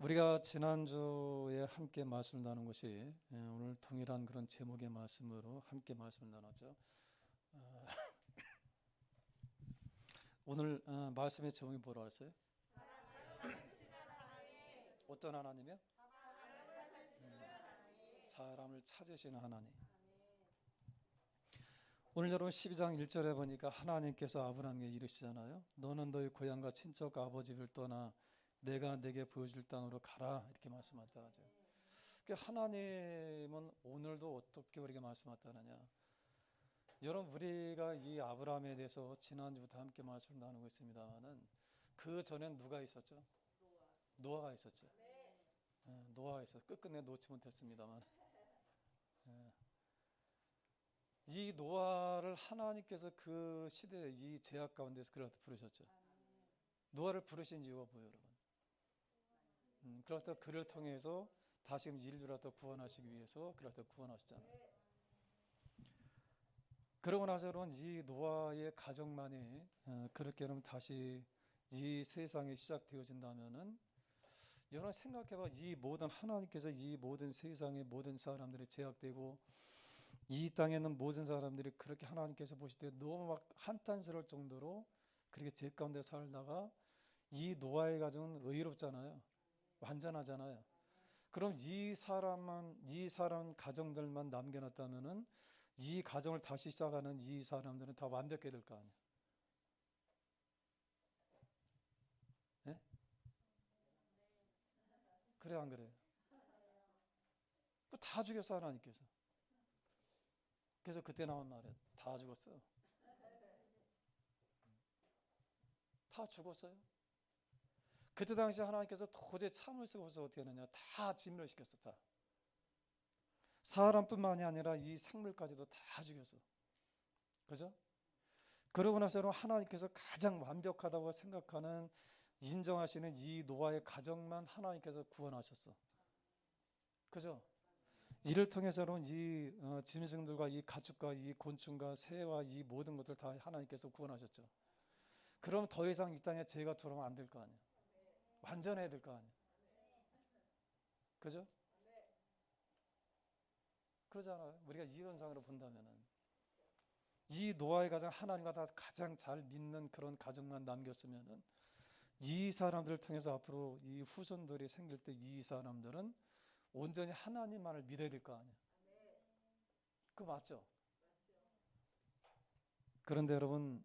우리가 지난주에 함께 말씀을 나눈 것이 오늘 동일한 그런 제목의 말씀으로 함께 말씀을 나눴죠. 오늘 말씀의 제목이 뭐라 그랬어요? 어떤 하나님이요? 사람을 찾으시는 하나님. 오늘 여러분 12장 1절에 보니까 하나님께서 아브라함에게 이르시잖아요. 너는 너희 고향과 친척과 아버지 집을 떠나 내가 내게 보여줄 땅으로 가라, 이렇게 말씀하셨다 하죠. 하나님은 오늘도 어떻게 우리에게 말씀하셨다느냐. 여러분, 우리가 이 아브라함에 대해서 지난주부터 함께 말씀을 나누고 있습니다만은 그 전엔 누가 있었죠? 노아가 있었죠. 노아가 있었어. 끝끝내 놓지 못했습니다만 이 노아를 하나님께서 그 시대의 이 제약 가운데서 그를 부르셨죠. 노아를 부르신 이유가 뭐예요, 여러분? 그래서 그를 통해서 다시금 인류를 또 구원하시기 위해서 그를 또 구원하셨잖아요. 그러고 나서 여러분, 이 노아의 가정만이 그렇게 여러분 다시 이 세상이 시작되어진다면은 여러분 생각해봐. 이 모든 하나님께서 이 모든 세상의 모든 사람들이 제약되고 이 땅에 있는 모든 사람들이 그렇게 하나님께서 보실 때 너무 막 한탄스러울 정도로 그렇게 죄 가운데 살다가 이 노아의 가정은 의롭잖아요. 완전하잖아요. 그럼 이 사람 가정들만 남겨놨다면은 이 가정을 다시 시작하는 이 사람들은 다 완벽해야 될 거 아니에요. 네? 그래 안 그래요? 다 죽였어, 하나님께서. 그래서 그때 나온 말이에요. 다 죽었어. 다 죽었어요. 그때 당시 하나님께서 도저히 참을 수가 없어서 어떻게 하느냐, 다 진멸시켰어. 다. 사람뿐만이 아니라 이 생물까지도 다 죽였어. 그죠? 그러고 나서 하나님께서 가장 완벽하다고 생각하는, 인정하시는 이 노아의 가정만 하나님께서 구원하셨어. 그죠? 이를 통해서는 이 짐승들과 이 가축과 이 곤충과 새와 이 모든 것들 다 하나님께서 구원하셨죠. 그럼 더 이상 이 땅에 죄가 들어오면 안 될 거 아니에요. 완전해야 될 거 아니에요. 그죠? 그러잖아요. 우리가 이론상으로 본다면은 이 노아의 가정, 하나님과 다 가장 잘 믿는 그런 가정만 남겼으면은 이 사람들을 통해서 앞으로 이 후손들이 생길 때 이 사람들은 온전히 하나님만을 믿어야 될 거 아니에요. 그거 맞죠? 그런데 여러분,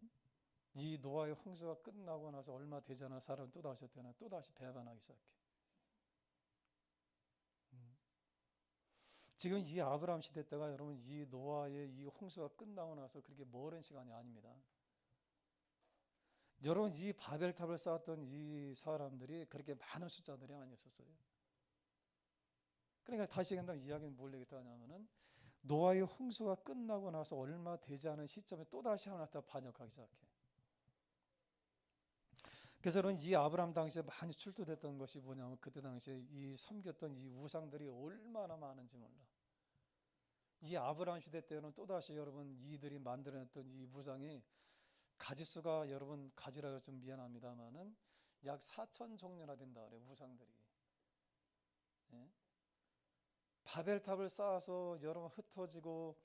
이 노아의 홍수가 끝나고 나서 얼마 되지 않아 사람은 또다시 어떻게 하나, 또다시 배반하기 시작해. 지금 이 아브라함 시대 때가 여러분 이 노아의 이 홍수가 끝나고 나서 그렇게 멀은 시간이 아닙니다. 여러분, 이 바벨탑을 쌓았던 이 사람들이 그렇게 많은 숫자들이 아니었었어요. 그러니까 다시 한번 이야기는 뭘 얘기했다 하냐면은 노아의 홍수가 끝나고 나서 얼마 되지 않은 시점에 또다시 하나 더 반역하기 시작해. 그래서 이 아브라함 당시에 많이 출토됐던 것이 뭐냐면 그때 당시에 이 섬겼던 이 우상들이 얼마나 많은지 몰라. 이 아브라함 시대 때는 또다시 여러분 이들이 만들어냈던 이 우상이 가지수가 여러분 가지라고 좀 미안합니다만은 약 4천 종류나 된다 그래요, 우상들이. 예? 바벨탑을 쌓아서 여러분 흩어지고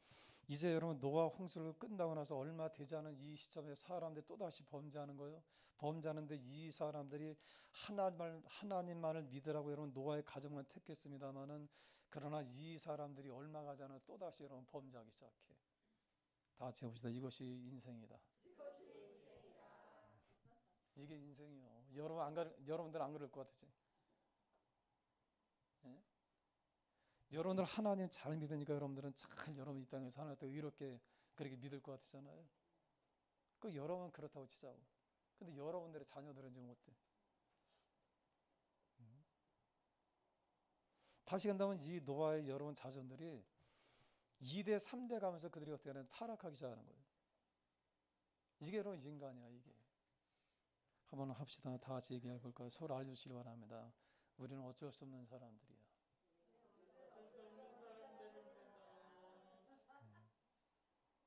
이제 여러분 노아 홍수를 끝나고 나서 얼마 되지 않은 이 시점에 사람들이 또다시 범죄하는 거예요. 범죄하는데 이 사람들이 하나님만을 믿으라고 여러분 노아의 가정만 택했습니다만은 그러나 이 사람들이 얼마 가지 않아 또다시 여러분 범죄하기 시작해. 다 같이 해봅시다. 이것이 인생이다. 이게 인생이요. 여러분들 안 그럴 것 같으지? 예? 여러분들 하나님 잘 믿으니까 여러분들은 잘 여러분 이 땅에서 하나님 의롭게 그렇게 믿을 것 같으잖아요. 그 여러분 그렇다고 치자고. 근데 여러분들의 자녀들은 지금 어때? 다시 간다면 이 노아의 여러분 자손들이 2대 3대 가면서 그들이 어떻게 하냐, 타락하기 시작하는 거예요. 이게 여러분 인간이야. 이게. 한번 합시다. 다 같이 얘기해 볼까요? 서로 알려주시기 바랍니다. 우리는 어쩔 수 없는 사람들이야.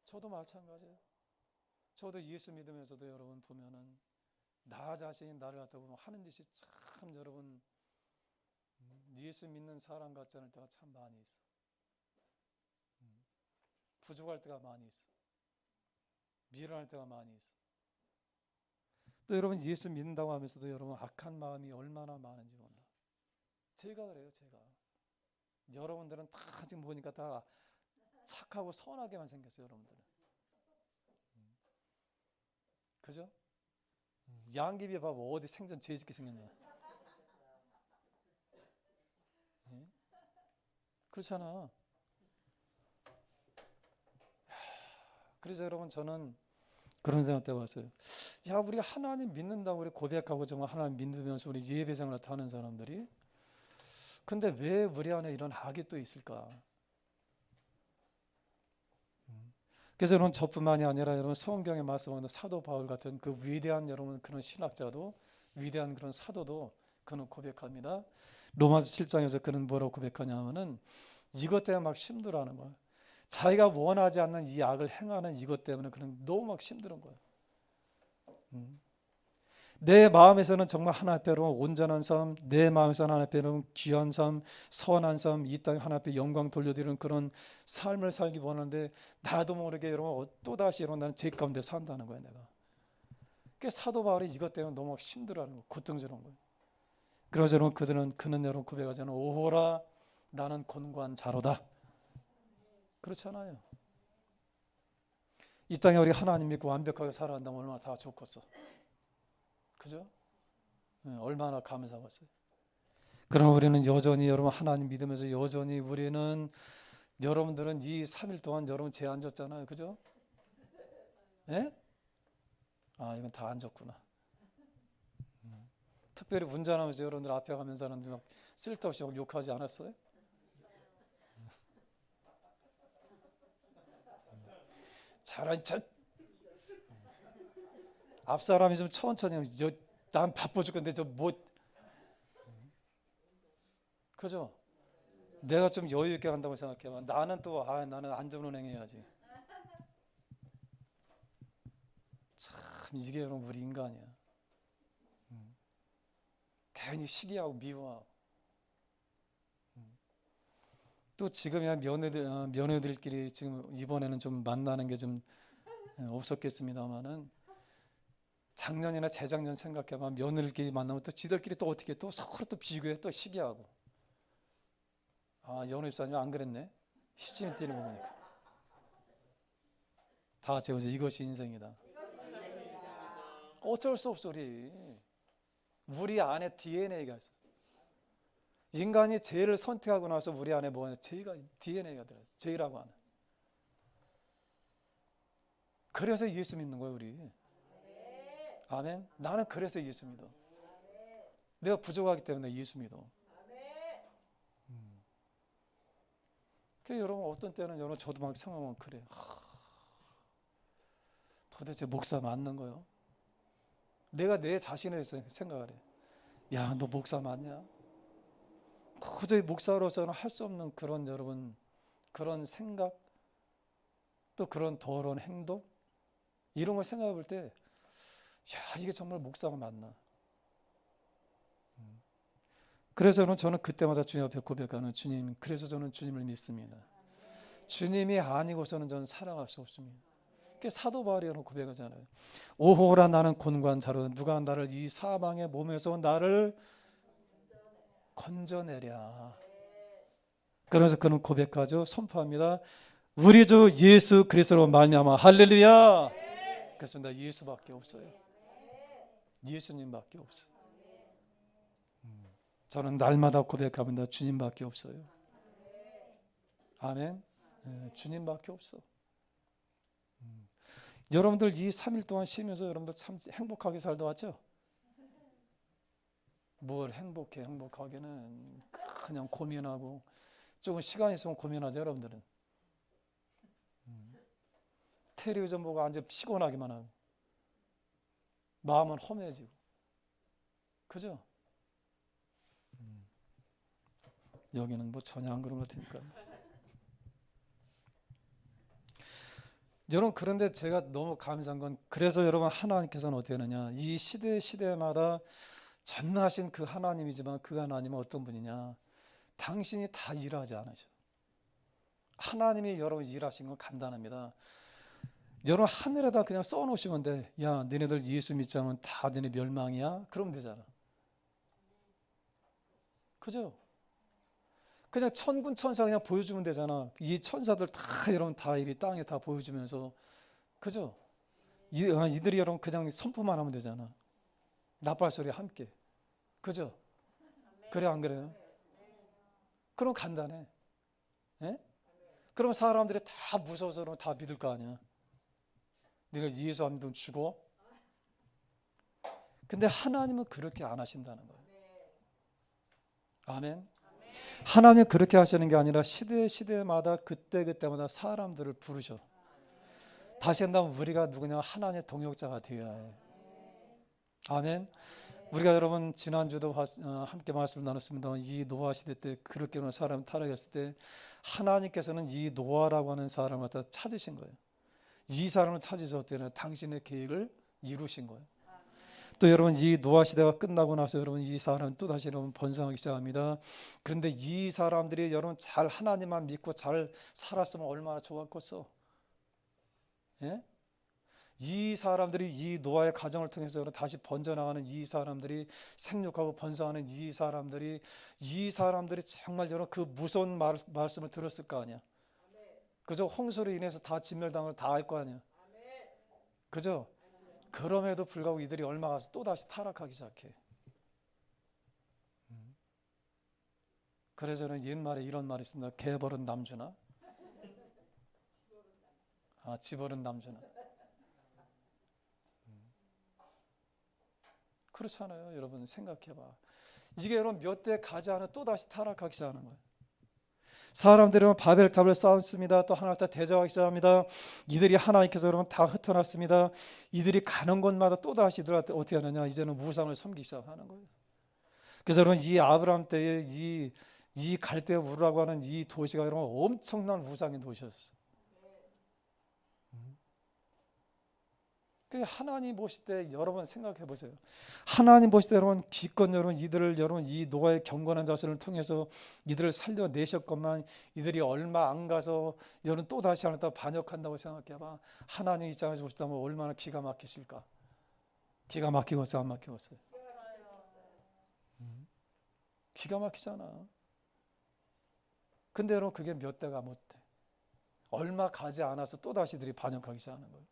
저도 마찬가지예요. 저도 예수 믿으면서도 여러분 보면은 나 자신이 나를 갖다 보면 하는 짓이 참 여러분 예수 믿는 사람 같지 않을 때가 참 많이 있어. 부족할 때가 많이 있어. 미련할 때가 많이 있어. 또 여러분 예수 믿는다고 하면서도 여러분 악한 마음이 얼마나 많은지 몰라. 제가 그래요. 제가. 여러분들은 다 지금 보니까 다 착하고 선하게만 생겼어요. 여러분들은. 그죠? 양귀비 봐봐. 어디 생전 제일 짓게 생겼냐. 예? 그렇잖아. 그래서 여러분 저는 그런 생각 때 봤어요. 야, 우리가 하나님 믿는다고 우리 고백하고 정말 하나님 믿으면서 우리 예배생활을 하는 사람들이, 근데 왜 우리 안에 이런 악이 또 있을까? 그래서 여러분 저뿐만이 아니라 여러분 성경에 말씀하는 사도 바울 같은 그 위대한 여러분 그런 신학자도, 위대한 그런 사도도 그는 고백합니다. 로마서 7장에서 그는 뭐라고 고백하냐 하면은 이것 때문에 막 힘들어하는 거야. 자기가 원하지 않는 이 악을 행하는 이것 때문에 그는 너무 막 힘든 거야. 내 마음에서는 정말 하나 앞에로 온전한 삶, 내 마음에서는 하나 앞에로 귀한 삶, 선한 삶, 이 땅 하나 앞에 영광 돌려드리는 그런 삶을 살기 원하는데 나도 모르게 여러분 또다시 여러분 나는 죄 가운데 산다는 거야 내가. 그 사도 바울이 이것 때문에 너무 힘들어하는 거야. 고통스러운 거야. 그래서 여러분 그는 여러분 고백하잖아요. 오호라 나는 곤고한 자로다. 그렇잖아요. 이 땅에 우리 하나님 믿고 완벽하게 살아간다면 얼마나 다 좋겠어. 그죠? 네, 얼마나 감사하겠어요. 그럼 우리는 여전히 여러분 하나님 믿으면서 여전히 우리는 여러분들은 이 3일 동안 여러분 죄 안 졌잖아요. 그죠? 예? 아, 이건 다 안 졌구나. 특별히 운전하면서 여러분들 앞에 가면서는 막 쓸데없이 막 욕하지 않았어요? 잘하니 참. 앞 사람이 좀 천천히 난 바빠 죽겠는데 저 뭐 그죠? 내가 좀 여유 있게 간다고 생각해봐. 나는 또 나는 안전운행 해야지. 참 이게 여러분 우리 인간이야. 괜히 시기하고 미워하고. 또 지금이야 며느리들끼리 지금 이번에는 좀 만나는 게 좀 없었겠습니다만은 작년이나 재작년 생각해봐. 며느리끼리 만나면 또 지들끼리 또 어떻게 또 서로 또 비교해 또 시기하고. 아, 연우 집사님 안 그랬네. 시침이 뛰는 거 보니까. 다 같이 보자. 이것이 인생이다. 어쩔 수 없어 우리 안에 DNA가 있어. 인간이 죄를 선택하고 나서 우리 안에 뭐냐? 죄가 DNA가 들어요. 죄라고 하는. 그래서 예수 믿는 거예요 우리. 아멘. 나는 그래서 예수 믿어. 내가 부족하기 때문에 예수 믿어. 그 여러분 어떤 때는 여러분 저도 막 생각하면 그래. 도대체 목사 맞는 거요? 내가 내 자신에 대해서 생각을 해. 야, 너 목사 맞냐? 도저히 목사로서는 할 수 없는 그런 여러분 그런 생각 또 그런 더러운 행동 이런 걸 생각해 볼 때 야, 이게 정말 목사가 맞나? 그래서 저는 그때마다 주님 앞에 고백하는 주님, 그래서 저는 주님을 믿습니다. 주님이 아니고서는 저는 살아갈 수 없습니다. 사도 바울이 고백하잖아요. 오호라 나는 곤고한 자로 누가 나를 이 사망의 몸에서 나를 건져내랴. 그러면서 그는 고백하죠. 선포합니다. 우리 주 예수 그리스도로 말미암아 할렐루야. 그렇습니다. 예수밖에 없어요. 예수님밖에 없어요. 저는 날마다 고백합니다. 주님밖에 없어요. 아멘. 주님밖에 없어. 여러분들 이 3일 동안 쉬면서 여러분들 참 행복하게 살다 왔죠? 뭘 행복하게는 그냥 고민하고 조금 시간 있으면 고민하죠 여러분들은. 텔레비전 보고 앉아 피곤하기만 하고 마음은 험해지고 그죠? 여기는 뭐 전혀 안 그런 것 같으니까. 여러분 그런데 제가 너무 감사한 건 그래서 여러분 하나님께서는 어떻게 하느냐 이 시대마다 전능하신 그 하나님이지만 그 하나님은 어떤 분이냐 당신이 다 일하지 않으셔. 하나님이 여러분 일하신 건 간단합니다. 여러분 하늘에다 그냥 써놓으시면 돼. 야, 너네들 예수 믿지 않으면 다 너네 멸망이야? 그러면 되잖아. 그죠? 그냥 천군 천사 그냥 보여주면 되잖아. 이 천사들 다 여러분 다 이 땅에 다 보여주면서, 그죠? 이들이 여러분 그냥 선포만 하면 되잖아. 나팔 소리 함께. 그죠? 그래 안 그래요? 그럼 간단해. 예? 그럼 사람들이 다 무서워서 그러면 다 믿을 거 아니야. 네가 예수 안 믿으면 죽어? 근데 하나님은 그렇게 안 하신다는 거예요. 아멘. 하나님은 그렇게 하시는 게 아니라 시대마다 그때마다 사람들을 부르셔. 다시 한다면 우리가 누구냐? 하나님의 동역자가 되어야 해. 아멘. 우리가 여러분 지난주도 함께 말씀을 나눴습니다. 이 노아 시대 때 그렇게 사람 타락했을 때 하나님께서는 이 노아라고 하는 사람을 갖다 찾으신 거예요. 이 사람을 찾으셨을 때는 당신의 계획을 이루신 거예요. 또 여러분 이 노아 시대가 끝나고 나서 여러분 이 사람은 또 다시 여러분 번성하기 시작합니다. 그런데 이 사람들이 여러분 잘 하나님만 믿고 잘 살았으면 얼마나 좋았겠어. 예? 이 사람들이 이 노아의 가정을 통해서 다시 번져나가는 이 사람들이 생육하고 번성하는 이 사람들이 정말 여러분 그 무서운 말씀을 들었을 거 아니야. 그죠? 홍수로 인해서 다 진멸당을 다 할 거 아니야. 그죠? 그럼에도 불구하고 이들이 얼마 가서 또 다시 타락하기 시작해. 그래서 저는 옛말에 이런 말이 있습니다. 개 버른 남주나, 지 버른 남주나. 그렇잖아요. 여러분 생각해봐. 이게 여러분 몇 대 가지 않아 또 다시 타락하기 시작하는 거예요. 사람들은 바벨탑을 쌓았습니다. 또 하나님 다 대적하기 시작합니다. 이들이 하나님께서 여러분 다 흩어놨습니다. 이들이 가는 곳마다 또 다시 이들한테 어떻게 하느냐? 이제는 우상을 섬기기 시작하는 거예요. 그래서 여러분 이 아브라함 때에 이 갈대 우르라고 하는 이 도시가 여러분 엄청난 우상의 도시였어요. 하나님 보실 때 여러분 생각해 보세요. 하나님 보실 때 여러분 기껏 여러분 이들을 여러분 이 노아의 경건한 자신을 통해서 이들을 살려내셨건만 이들이 얼마 안 가서 여러분 또 다시 하나 반역한다고 생각해봐. 하나님 입장에서 보시다면 얼마나 기가 막히실까? 기가 막히겠어요, 안 막히겠어요? 기가 막히잖아. 근데 여러분 그게 몇 대가 못 돼. 얼마 가지 않아서 또 다시 이들이 반역하기 시작하는 거예요.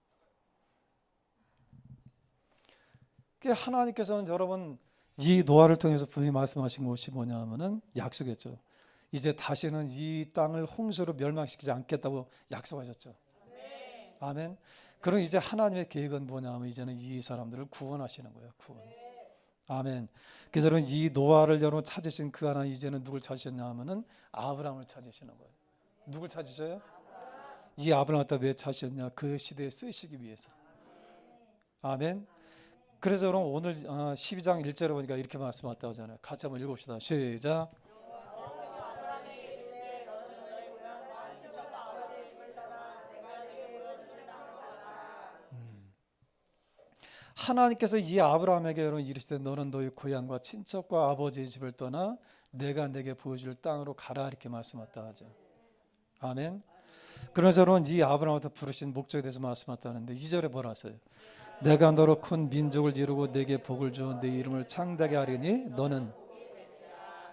하나님께서는 여러분 이 노아를 통해서 분명히 말씀하신 것이 뭐냐면은 약속했죠. 이제 다시는 이 땅을 홍수로 멸망시키지 않겠다고 약속하셨죠. 아멘. 그럼 이제 하나님의 계획은 뭐냐면 이제는 이 사람들을 구원하시는 거예요. 구원. 아멘. 그래서 여러분 이 노아를 여러분 찾으신 그 하나님 이제는 누굴 찾으셨냐 하면은 아브라함을 찾으시는 거예요. 누굴 찾으셔요? 이 아브라함을 왜 찾으셨냐? 그 시대에 쓰시기 위해서. 아멘. 그래서 여러분 오늘 12장 1절에 보니까 이렇게 말씀하셨다고 하잖아요. 같이 한번 읽읍시다. 시작. 하나님께서 이 아브라함에게 여러분 이르시되 너는 너희 고향과 친척과 아버지의 집을 떠나 내가 내게 보여줄 땅으로 가라 이렇게 말씀하셨다 하죠. 아멘. 그러면서 여러분 이 아브라함한테 부르신 목적에 대해서 말씀하셨다는데 2절에 뭐라 하세요? 내가 너로 큰 민족을 이루고 내게 복을 줘 내 이름을 창대하게 하리니 너는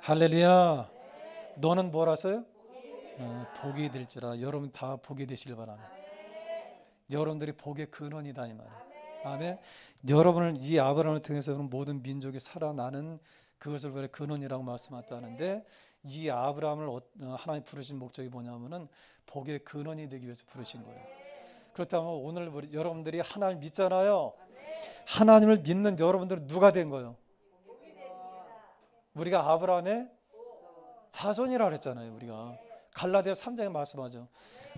할렐루야 너는 뭐라서요? 복이 될지라. 여러분 다 복이 되시길 바랍니다. 여러분들이 복의 근원이다 이 말이에요. 아멘. 여러분을 이 아브라함을 통해서 모든 민족이 살아나는 그것을 그래 근원이라고 말씀하셨다는데 이 아브라함을 하나님 부르신 목적이 뭐냐면은 복의 근원이 되기 위해서 부르신 거예요. 그렇다면 오늘 여러분들이 하나님 믿잖아요. 하나님을 믿는 여러분들은 누가 된 거예요? 우리가 아브라함의 자손이라 그랬잖아요. 우리가 갈라디아 3장에 말씀하죠.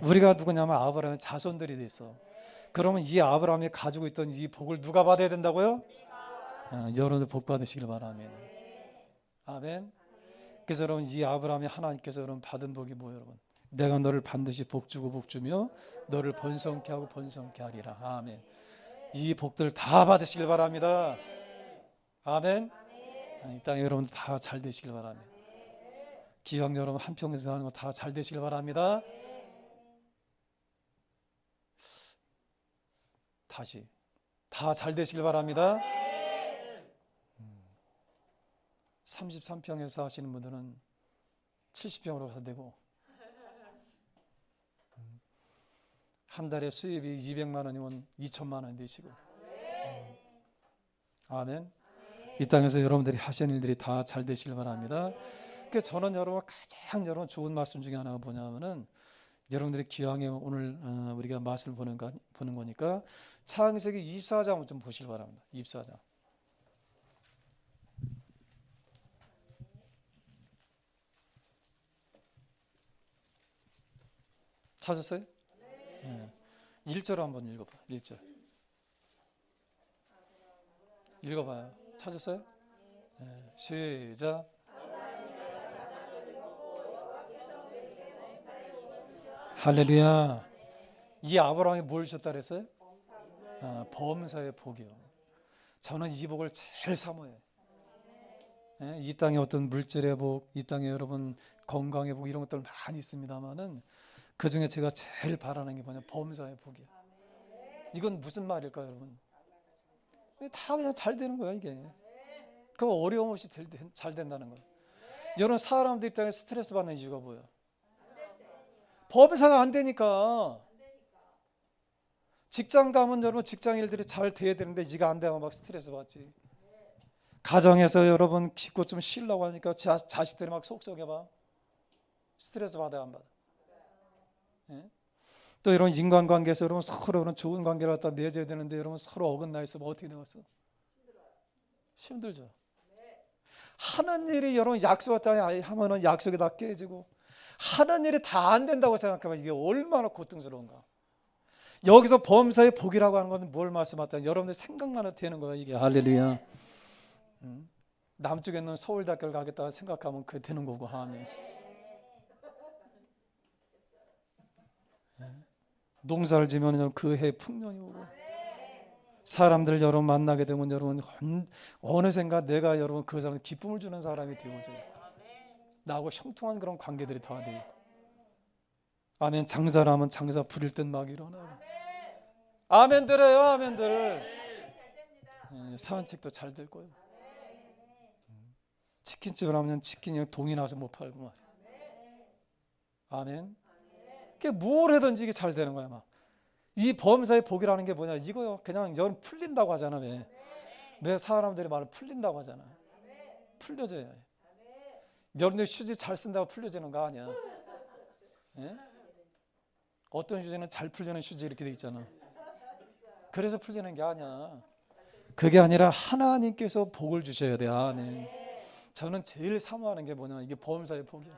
우리가 누구냐면 아브라함의 자손들이 됐어. 그러면 이 아브라함이 가지고 있던 이 복을 누가 받아야 된다고요? 여러분들 복 받으시길 바랍니다. 아멘. 그래서 여러분 이 아브라함이 하나님께서 여러분 받은 복이 뭐예요, 여러분? 내가 너를 반드시 복주고 복주며 너를 번성케 하고 번성케 하리라. 아멘. 이 복들 다 받으시길 바랍니다. 아멘. 이 땅에 여러분 다 잘 되시길 바랍니다. 기왕 여러분 한평생 하는 거 다 잘 되시길 바랍니다. 다시 다 잘 되시길 바랍니다. 33평에서 하시는 분들은 70평으로 가도 되고, 한 달에 수입이 200만 원이면 2천만 원 되시고. 아멘. 이 땅에서 여러분들이 하시는 일들이 다 잘 되시길 바랍니다. 그래서 저는 여러분 가장 여러분 좋은 말씀 중에 하나가 뭐냐면은, 여러분들이 기왕에 오늘 우리가 말씀을 보는 거니까 창세기 24장을 좀 보시길 바랍니다. 24장. 찾았어요? 네. 1절 한번 읽어봐. 1절. 읽어봐요. 찾았어요? 네. 시작. 할렐루야. 이 아브라함이 뭘 주셨다 그랬어요? 범사의 복이요. 저는 이 복을 제일 사모해요. 이 땅에 어떤 물질의 복, 이 땅에 여러분 건강의 복, 이런 것들 많이 있습니다만은 그 중에 제가 제일 바라는 게 뭐냐? 범사의 복이야. 이건 무슨 말일까요, 여러분? 다 그냥 잘 되는 거야, 이게. 그 어려움 없이 잘 된다는 거야. 여러분, 사람들 입장에 스트레스 받는 이유가 뭐야? 범사가 안 되니까. 직장 가면 여러분 직장 일들이 잘 돼야 되는데 이가 안 되면 막 스트레스 받지. 가정에서 여러분 기껏 좀 쉬려고 하니까 자식들이 막 속썩여봐. 스트레스 받아야 안 받아? 예? 또 이런 인간관계에서 여러분 서로 그런 좋은 관계를 갖다 맺어야 되는데 여러분 서로 어긋나 있으면 어떻게 되겠어? 힘들죠. 하는 일이 여러분 약속했다 하면은 약속이 다 깨지고, 하는 일이 다 안 된다고 생각하면 이게 얼마나 고통스러운가. 여기서 범사의 복이라고 하는 건 뭘 말씀하다? 여러분들 생각만 해도 되는 거야, 이게. 할렐루야. 남쪽에 있는 서울대학교를 가겠다 생각하면 그게 되는 거고. 아멘. 농사를 지면 그 해 풍년이 오고, 사람들 여러분 만나게 되면 여러분 어느샌가 내가 여러분 그 사람 기쁨을 주는 사람이 되어져요. 나하고 형통한 그런 관계들이 다 되고. 아멘. 장사를 하면 장사 부릴 듯 막 일어나고. 아멘 들어요, 아멘들. 사안책도 잘 될 거예요. 치킨집을 하면 치킨이 동이 나서 못 팔고 말이야. 아멘. 그게 뭘 해든지 이게 잘 되는 거야, 막. 이 범사의 복이라는 게 뭐냐? 이거요. 그냥 여러분 풀린다고 하잖아. 왜 사람들이 말을 풀린다고 하잖아. 풀려져야 해. 여러분들 휴지 잘 쓴다고 풀려지는 거 아니야. 예? 어떤 휴지는 잘 풀리는 휴지 이렇게 돼 있잖아. 그래서 풀리는 게 아니야. 그게 아니라 하나님께서 복을 주셔야 돼. 아멘. 저는 제일 사모하는 게 뭐냐? 이게 범사의 복이야.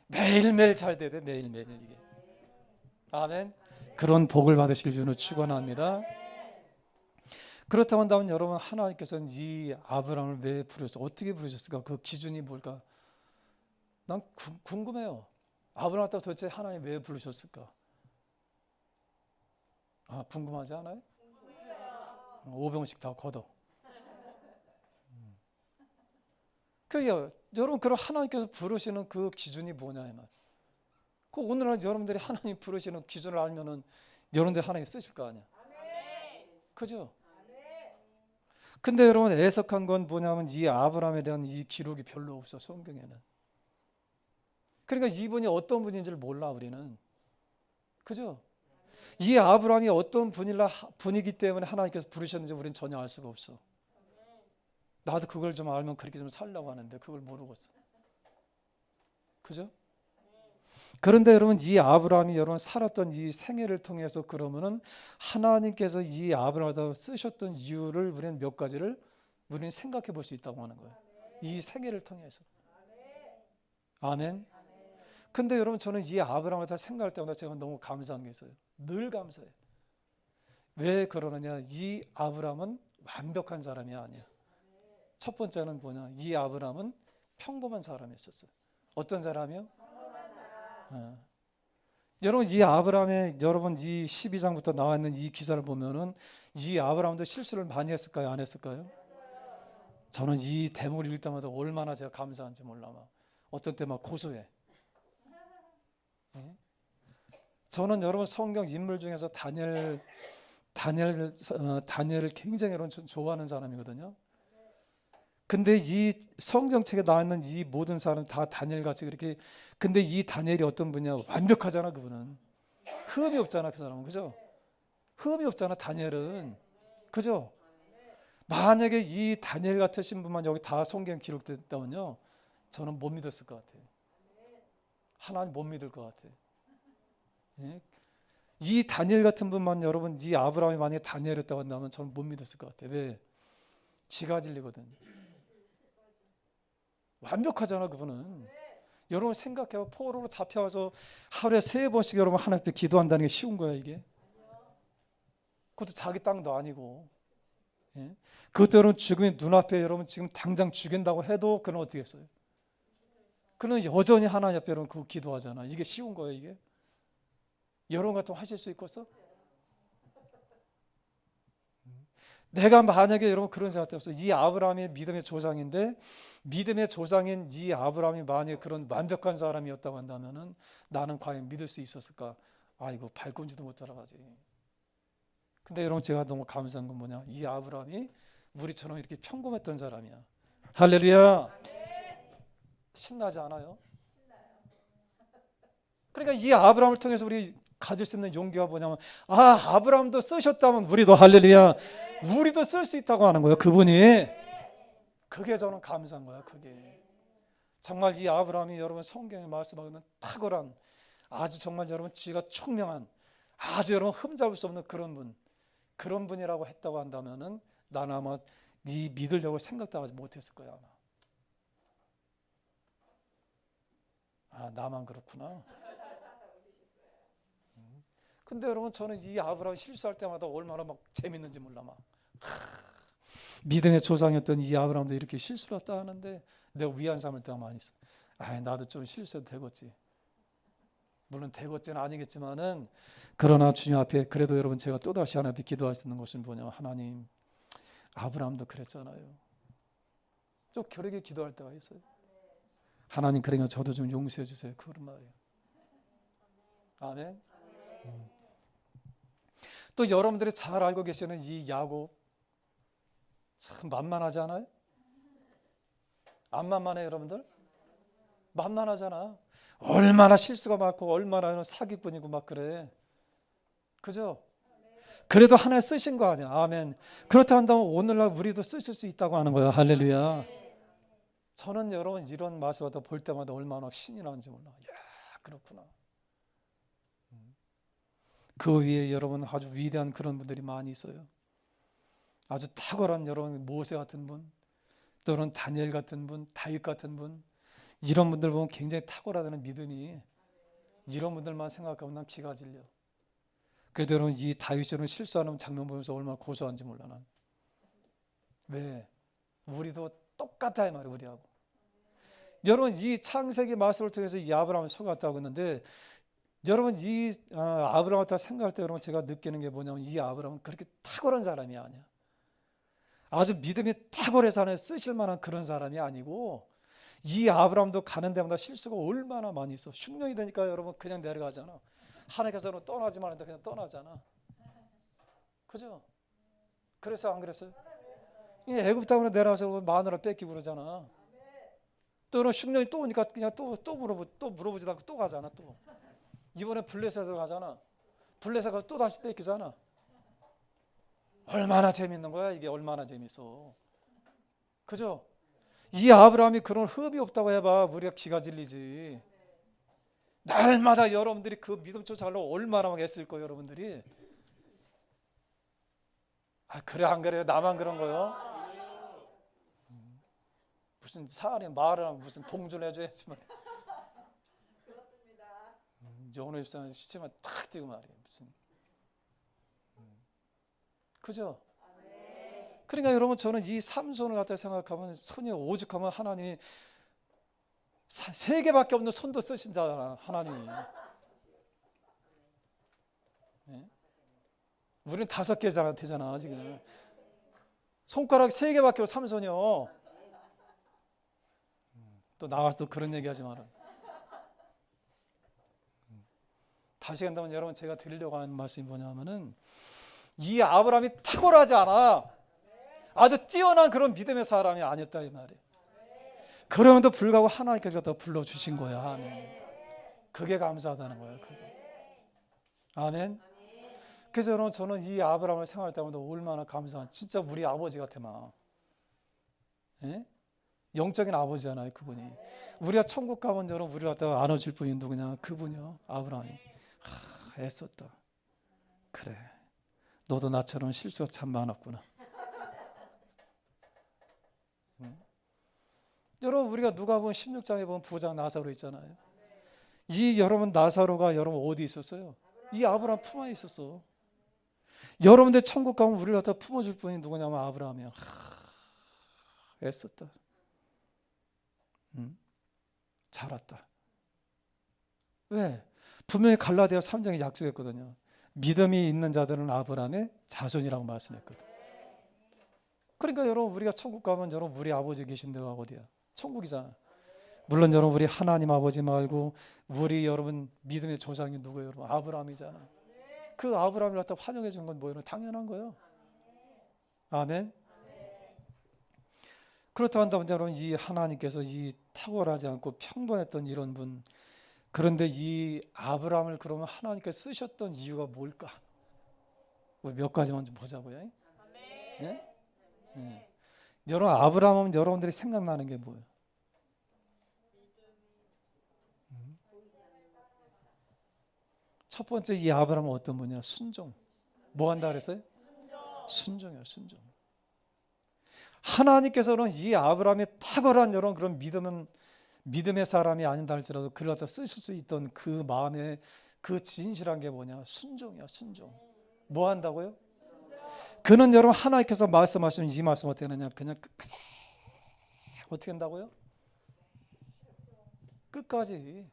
매일매일 잘 돼야 돼. 매일매일 이게. 아멘. 그런 복을 받으실 줄을 축원합니다. 그렇다고 한다면 여러분, 하나님께서는 이 아브라함을 왜 부르셨어요? 어떻게 부르셨을까? 그 기준이 뭘까? 난 궁금해요. 아브라함을 도대체 하나님 왜 부르셨을까? 궁금하지 않아요? 5병씩 다 걷어. 여러분, 그럼 하나님께서 부르시는 그 기준이 뭐냐, 이 말. 그 오늘날 여러분들이 하나님 부르시는 기준을 알면은 여러분들 하나님 쓰실 거 아니야. 그죠? 근데 여러분, 애석한 건 뭐냐면 이 아브라함에 대한 이 기록이 별로 없어, 성경에는. 그러니까 이분이 어떤 분인지를 몰라, 우리는. 그죠? 이 아브라함이 어떤 분이기 때문에 하나님께서 부르셨는지 우리는 전혀 알 수가 없어. 나도 그걸 좀 알면 그렇게 좀 살려고 하는데 그걸 모르겠어. 그죠? 그런데 여러분, 이 아브라함이 여러분 살았던 이 생애를 통해서 그러면은 하나님께서 이 아브라함을 쓰셨던 이유를 우리는 몇 가지를 우리는 생각해 볼 수 있다고 하는 거예요. 이 생애를 통해서. 아멘. 근데 여러분, 저는 이 아브라함을 다 생각할 때마다 제가 너무 감사한 게 있어요. 늘 감사해요. 왜 그러느냐? 이 아브라함은 완벽한 사람이 아니야. 첫 번째는 뭐냐? 이 아브라함은 평범한 사람이었어요. 어떤 사람이요? 여러분, 이 아브라함의 여러분 이 12장부터 나와 있는 이 기사를 보면은 이 아브라함도 실수를 많이 했을까요? 안 했을까요? 저는 이 대목을 읽을 때마다 얼마나 제가 감사한지 몰라. 어떤 때 막 고소해. 예? 저는 여러분 성경 인물 중에서 다니엘을 굉장히 여러분 좋아하는 사람이거든요. 근데 이 성경책에 나와 있는 이 모든 사람 다 다니엘 같이 그렇게, 근데 이 다니엘이 어떤 분이냐, 완벽하잖아. 그분은 흠이 없잖아. 그 사람은, 그죠? 흠이 없잖아 다니엘은, 그죠? 만약에 이 다니엘 같으신 분만 여기 다 성경 기록됐다면요, 저는 못 믿었을 것 같아요. 하나님 못 믿을 것 같아요. 예? 이 다니엘 같은 분만, 여러분 이 아브라함이 만약에 다니엘이었다고 한다면 저는 못 믿었을 것 같아요. 왜? 지가 진리거든. 완벽하잖아 그분은. 여러분 생각해봐. 포로로 잡혀와서 하루에 3번씩 여러분 하나님 앞에 기도한다는 게 쉬운 거야 이게? 그것도 자기 땅도 아니고. 예? 그것도 여러분 죽음이 눈앞에 여러분 지금 당장 죽인다고 해도 그는 어떻게 했어요? 그는 여전히 하나님 앞에 여러분 그거 기도하잖아. 이게 쉬운 거예요 이게? 여러분 같으면 하실 수 있겠어? 내가 만약에 여러분 그런 생각 때문에 이 아브라함이 믿음의 조상인데, 믿음의 조상인 이 아브라함이 만약에 그런 완벽한 사람이었다고 한다면은 나는 과연 믿을 수 있었을까? 아이고 발꿈치도 못 따라가지. 근데 여러분 제가 너무 감사한 건 뭐냐, 이 아브라함이 우리처럼 이렇게 평범했던 사람이야. 할렐루야. 신나지 않아요? 그러니까 이 아브라함을 통해서 우리 가질 수 있는 용기가 뭐냐면, 아브라함도 쓰셨다면 우리도, 할렐루야, 우리도 쓸 수 있다고 하는 거예요. 그분이. 그게 저는 감사한 거야. 그게 정말 이 아브라함이 여러분 성경에 말씀하는 탁월한, 아주 정말 여러분 지혜가 총명한, 아주 여러분 흠잡을 수 없는 그런 분이라고 했다고 한다면은 나는 아마 이 믿으려고 생각도 하지 못했을 거야 아마. 나만 그렇구나. 근데 여러분 저는 이 아브라함 실수할 때마다 얼마나 막 재밌는지 몰라. 막 믿음의 조상이었던 이 아브라함도 이렇게 실수를 했다 하는데 내가 위안 삼을 때가 많이 있어. 나도 좀 실수해도 되겠지. 물론 되겠지는 아니겠지만은, 그러나 주님 앞에 그래도 여러분 제가 또다시 하나님 앞에 기도할 수 있는 것은 뭐냐면, 하나님, 아브라함도 그랬잖아요. 좀 겨르게 기도할 때가 있어요. 하나님, 그러니까 저도 좀 용서해 주세요. 그런 말이에요. 아멘. 또 여러분들이 잘 알고 계시는 이 야곱, 참 만만하지 않아요? 안 만만해요 여러분들? 만만하잖아. 얼마나 실수가 많고 얼마나 사기꾼이고 막 그래. 그죠? 그래도 하나 쓰신 거 아니야. 아멘. 그렇다 한다면 오늘날 우리도 쓰실 수 있다고 하는 거야. 할렐루야. 저는 여러분 이런 말씀을 볼 때마다 얼마나 신이 나는지 몰라. 그렇구나. 그 위에 여러분 아주 위대한 그런 분들이 많이 있어요. 아주 탁월한 여러분 모세 같은 분, 또는 다니엘 같은 분, 다윗 같은 분, 이런 분들 보면 굉장히 탁월하다는 믿음이, 이런 분들만 생각하면 난 기가 질려. 그래도 여러분 이 다윗처럼 실수하는 장면 보면서 얼마나 고소한지 몰라 난. 왜? 우리도 똑같아 이 말이야 우리하고. 여러분 이 창세기 말씀을 통해서 이 아브라함을 속았다고 했는데, 여러분 이 아브라함을 다 생각할 때 여러분 제가 느끼는 게 뭐냐면, 이 아브라함은 그렇게 탁월한 사람이 아니야. 아주 믿음이 탁월해서 하나님 쓰실 만한 그런 사람이 아니고, 이 아브라함도 가는 데마다 실수가 얼마나 많이 있어. 흉년이 되니까 여러분 그냥 내려가잖아. 하나님께서는 떠나지 말는데 그냥 떠나잖아. 그죠? 그래서 안 그랬어요? 이 애굽 땅으로 내려와서 마누라 뺏기고 그러잖아. 또는 흉년이 또 오니까 그냥 또 물어보지도 않고 또 가잖아. 또 이번에 블레셋으로 가잖아. 블레셋 가서 또 다시 뺏기잖아. 얼마나 재밌는 거야 이게. 얼마나 재밌어. 그죠? 이 아브라함이 그런 흠이 없다고 해봐 우리가 기가 질리지. 날마다 여러분들이 그 믿음 쫓아가려고 얼마나 막 애쓸 거예요 여러분들이. 그래 안 그래요? 나만 그런 거요? 무슨 사안에 말을 하면 무슨 동조를 해줘야지만. 영혼의 입장에서 시체만 탁 띄고 말이에요 무슨. 그죠? 그러니까 여러분 저는 이 삼손을 갖다 생각하면, 손이 오죽하면 하나님이 3개밖에 없는 손도 쓰신잖아 하나님이. 네? 우리는 5개잖아 되잖아 지금. 손가락 3개밖에 없어 삼손이요. 또 나와서 또 그런 얘기하지 마라. 다시 한다면 여러분 제가 드리려고 하는 말씀이 뭐냐면은 이 아브라함이 탁월하지 않아. 아주 뛰어난 그런 믿음의 사람이 아니었다 이 말이에요. 그럼에도 불구하고 하나님께서 더 불러주신 거야. 아멘. 그게 감사하다는 거예요. 그게. 아멘. 그래서 여러분 저는 이 아브라함을 생각할 때마다 얼마나 감사한, 진짜 우리 아버지 같아 막. 예? 영적인 아버지잖아요 그분이. 우리가 천국 가면 여러분 우리 갖다가 안아줄 분이 누구냐? 그분이요. 아브라함이. 애썼다. 그래. 너도 나처럼 실수가 참 많았구나. 여러분 우리가 누가복음 16장에 보면 부자 나사로 있잖아요. 이 여러분 나사로가 여러분 어디 있었어요? 이 아브라함 품 안에 있었어. 여러분들 천국 가면 우리를 갖다 품어줄 분이 누구냐면 아브라함이야. 애썼다. 잘 왔다. 왜? 분명히 갈라디아 3장에 약속했거든요. 믿음이 있는 자들은 아브라함의 자손이라고 말씀했거든. 그러니까 여러분 우리가 천국 가면 여러분 우리 아버지 계신 데가 어디야? 천국이잖아. 물론 여러분 우리 하나님 아버지 말고 우리 여러분 믿음의 조상이 누구예요? 여러분 아브라함이잖아. 그 아브라함을 갖다 환영해 준 건 뭐예요? 당연한 거예요. 아멘. 그렇다 한다면 여러분 이 하나님께서 이 탁월하지 않고 평범했던 이런 분, 그런데 이 아브라함을 그러면 하나님께서 쓰셨던 이유가 뭘까? 우리 몇 가지만 좀 보자고요. 예? 예. 여러분 아브라함은 여러분들이 생각나는 게 뭐예요? 첫 번째 이 아브라함은 어떤 분이야? 순종. 뭐 한다 그랬어요? 순종이요, 순종. 하나님께서는 이 아브라함이 탁월한 여러분 그런 믿음의 사람이 아닌다 할지라도 그를 갖다 쓰실 수 있던 그 마음의 그 진실한 게 뭐냐? 순종이야, 순종. 뭐 한다고요? 그는 여러분 하나님께서 말씀하시면 이 말씀 어떻게 하느냐? 그냥 끝까지. 어떻게 한다고요? 끝까지.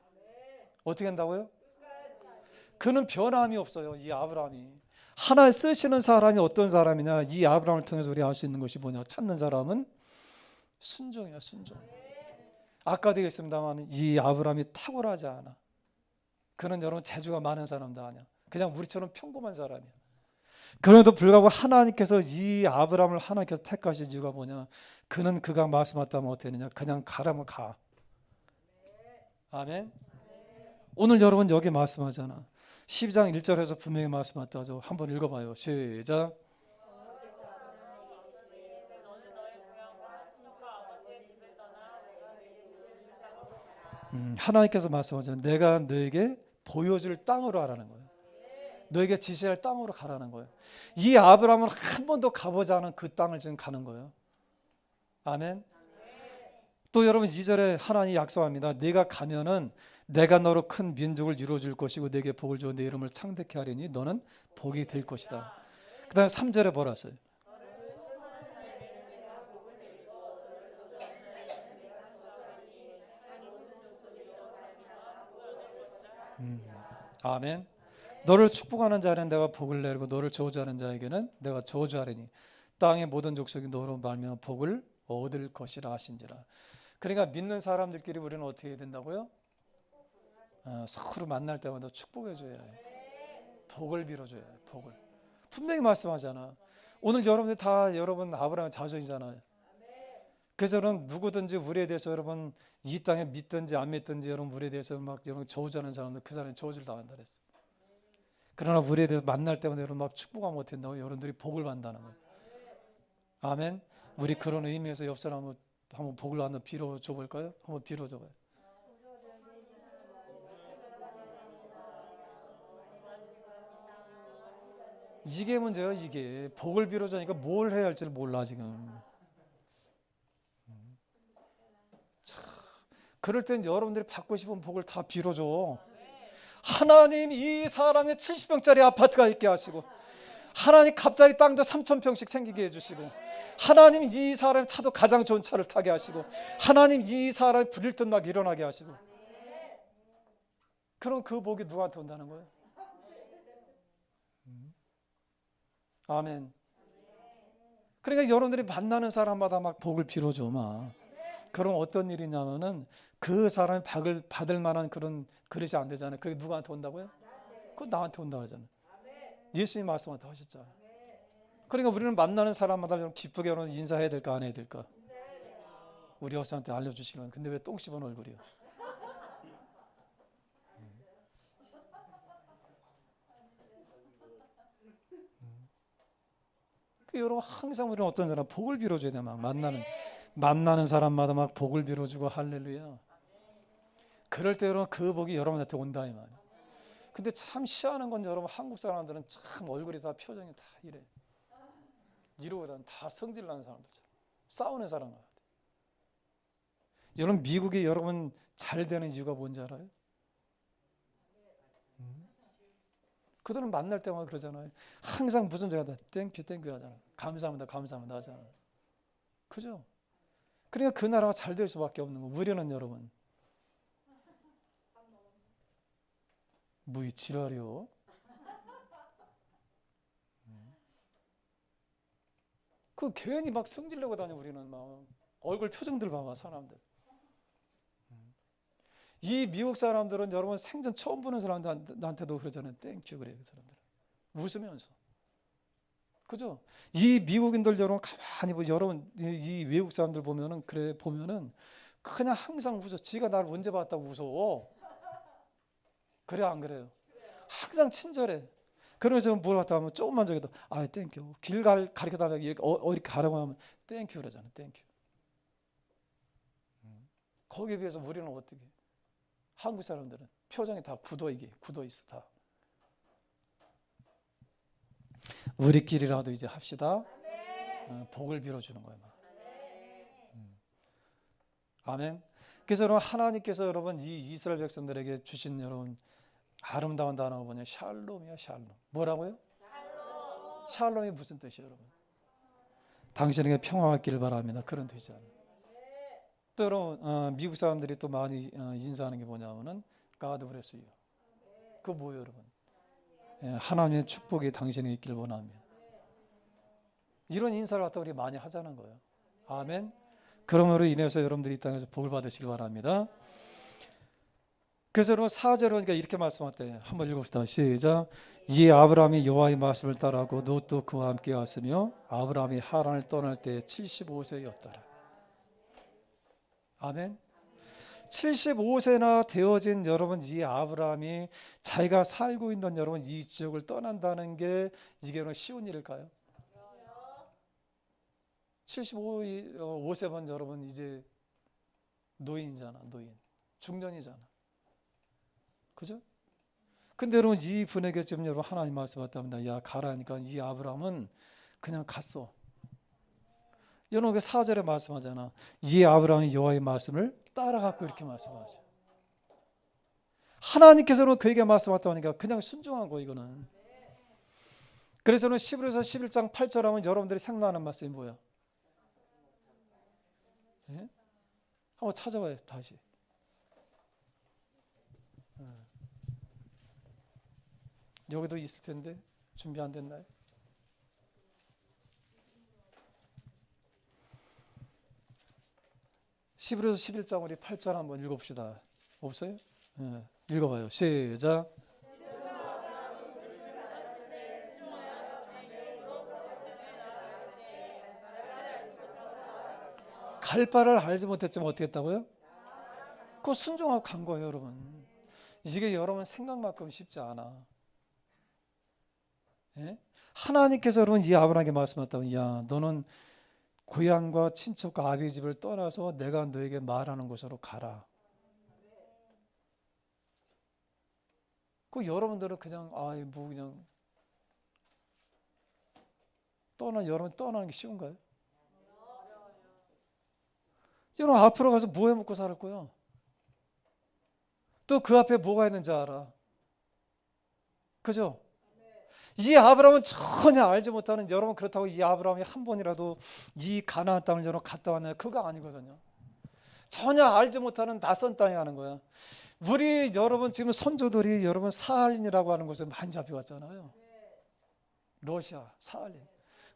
어떻게 한다고요? 그는 변함이 없어요. 이 아브라함이. 하나님 쓰시는 사람이 어떤 사람이냐? 이 아브라함을 통해서 우리 알 수 있는 것이 뭐냐? 찾는 사람은 순종이야, 순종. 아까도 얘기했습니다만 이 아브라함이 탁월하지 않아. 그는 여러분 재주가 많은 사람도 아니야. 그냥 우리처럼 평범한 사람이야. 그럼에도 불구하고 하나님께서 이 아브라함을 하나님께서 택하신 이유가 뭐냐? 그는 그가 말씀하다면 어떻게 되느냐? 그냥 가라면 가. 아멘. 오늘 여러분 여기 말씀하잖아. 12장 1절에서 분명히 말씀하죠. 한번 읽어봐요. 시작. 하나님께서 말씀하죠. 내가 너에게 보여줄 땅으로 하라는 거예요. 너에게 지시할 땅으로 가라는 거예요. 이 아브라함은 한 번도 가보지 않은 그 땅을 지금 가는 거예요. 아멘. 또 여러분 2절에 하나님이 약속합니다. 네가 가면은 내가 너로 큰 민족을 이루어줄 것이고 내게 복을 주어 내 이름을 창대케 하리니 너는 복이 될 것이다. 그 다음에 3절에 뭐라 했어요? 아멘. 너를 축복하는 자는 내가 복을 내리고 너를 저주하는 자에게는 내가 저주하리니 땅의 모든 족속이 너로 말미암아 복을 얻을 것이라 하신지라. 그러니까 믿는 사람들끼리 우리는 어떻게 해야 된다고요? 서로 만날 때마다 축복해 줘야 해. 복을 빌어 줘야 해. 복을. 분명히 말씀하잖아. 오늘 여러분들 다 여러분 아브라함 자손이잖아요. 그래서 여러분 누구든지 우리에 대해서 여러분 이 땅에 믿든지 안 믿든지 여러분 우리에 대해서 막 여러분 저주하는 사람들 그 사람이 저주를 당한다 그랬어. 그러나 우리에 대해서 만날 때마다 여러분 막 축복하면 못한다고 여러분들이 복을 받는다는 거예요. 아멘. 우리 그런 의미에서 옆 사람 한번 복을 한번 빌어 줘 볼까요? 한번 빌어 줘 봐요. 이게 문제예요. 이게 복을 빌어주니까 뭘 해야 할지를 몰라 지금. 참, 그럴 땐 여러분들이 받고 싶은 복을 다 빌어줘. 하나님 이 사람의 70평짜리 아파트가 있게 하시고, 하나님 갑자기 땅도 3,000평씩 생기게 해주시고, 하나님 이 사람의 차도 가장 좋은 차를 타게 하시고, 하나님 이 사람이 부릴 듯 막 일어나게 하시고. 그럼 그 복이 누구한테 온다는 거예요? 아멘. 그러니까 여러분들이 만나는 사람마다 막 복을 빌어줘 막. 그럼 어떤 일이냐면은 그 사람이 받을 만한 그런 그릇이 안 되잖아요. 그게 누구한테 온다고요? 그거 나한테 온다고 하잖아요. 예수님 말씀한테 하셨잖아요. 그러니까 우리는 만나는 사람마다 좀 기쁘게 인사해야 될까 안 해야 될까? 우리 여사한테 알려주시면. 근데 왜 똥 씹은 얼굴이요? 그 여러분 항상 우리는 어떤 사람 복을 빌어줘야 돼. 막 만나는 사람마다 막 복을 빌어주고 할렐루야. 그럴 때 여러분 그 복이 여러분한테 온다 이 말이에요. 근데 참 희한한 건 여러분 한국 사람들은 참 얼굴이 다 표정이 다 이래. 이러고는 다 성질나는 사람들처럼 싸우는 사람 같아요. 여러분 미국이 여러분 잘 되는 이유가 뭔지 알아요? 그들은 만날 때마다 그러잖아요. 항상 무슨 제가 다 땡큐 하잖아요. 감사합니다 하잖아요. 그죠? 그러니까 그 나라가 잘 될 수밖에 없는 거. 우리는 여러분 뭐 이 지랄이요? 그 괜히 막 성질내고 다녀. 우리는 막 얼굴 표정들 봐봐 사람들. 이 미국 사람들은 여러분 생전 처음 보는 사람들한테도 그러잖아요. 땡큐 그래요. 그 사람들은 웃으면서. 그죠? 이 미국인들 여러분 가만히 보면 여러분 이 외국 사람들 보면은 그래 보면은 그냥 항상 웃어. 지가 나를 언제 봤다고 웃어. 그래 안 그래요? 항상 친절해. 그러면서 뭘 갖다 하면 조금만 저기도 아 땡큐. 길 가르쳐 달라고 이렇게 가라고 하면 땡큐 그러잖아. 땡큐. 거기에 비해서 우리는 어떻게? 한국 사람들은 표정이 다 굳어 있어 다. 우리끼리라도 이제 합시다. 복을 빌어주는 거예요. 아멘. 그래서 여러분 하나님께서 여러분 이 이스라엘 백성들에게 주신 여러분 아름다운 단어가 뭐냐? 샬롬이야 샬롬. 뭐라고요? 샬롬이 무슨 뜻이에요 여러분? 당신에게 평화가 있기를 바랍니다. 그런 뜻이잖아요. 또 여러분 미국 사람들이 또 많이 인사하는 게 뭐냐면은 God bless you. 그거 뭐예요 여러분? 하나님의 축복이 당신에게 있기를 원합니다. 이런 인사를 갖다 우리 많이 하자는 거예요. 아멘. 그러므로 인해서 여러분들이 이 땅에서 복을 받으시길 바랍니다. 그래서 여러분 4절은 그러니까 이렇게 말씀하셨대요. 한번 읽읍시다. 시작. 이 아브라함이 여호와의 말씀을 따라하고 롯도 그와 함께 왔으며 아브라함이 하란을 떠날 때 75세였더라. 아멘. 75세나 되어진 여러분 이 아브라함이 자기가 살고 있는 여러분 이 지역을 떠난다는 게 이게 쉬운 일일까요? 75세면 여러분 이제 노인이잖아. 노인. 중년이잖아. 그죠? 근데 여러분 이 분에게 지금 여러분 하나님 말씀하셨답니다. 야 가라니까 이 아브라함은 그냥 갔어. 여러분 그 4절에 말씀하잖아. 이 아브라함이 여호와의 말씀을 따라갔고 이렇게 말씀하죠. 하나님께서는 그에게 말씀하셨다니까 그냥 순종한 거 이거는. 그래서는 11에서 11장 8절 하면 여러분들이 생각나는 말씀이 뭐야? 예? 한번 찾아봐요 다시. 여기도 있을 텐데 준비 안 됐나요? (11에서 11장) 우리 8절 한번 읽어봅시다. 없어요? 읽어봐요. 시작. 갈 바를 알지 못했지만 어떻게 했다고요? 그거 순종하고 간 거예요 여러분. 이게 여러분 생각만큼 쉽지 않아. 예? 하나님께서 여러분 이 아브라함에게 말씀하셨다면 야 너는 고향과 친척과 아비 집을 떠나서 내가 너에게 말하는 곳으로 가라. 그 여러분들은 그냥 뭐 그냥 여러분 떠나는 게 쉬운가요? 여러분 앞으로 가서 뭐 해 먹고 살 거예요? 또 그 앞에 뭐가 있는지 알아. 그죠? 이 아브라함은 전혀 알지 못하는 여러분 그렇다고 이 아브라함이 한 번이라도 이 가나안 땅을 여러분 갔다 왔나요? 그거 아니거든요. 전혀 알지 못하는 낯선 땅에 가는 거야. 우리 여러분 지금 선조들이 여러분 사할린이라고 하는 곳에 많이 잡혀왔잖아요. 러시아 사할린.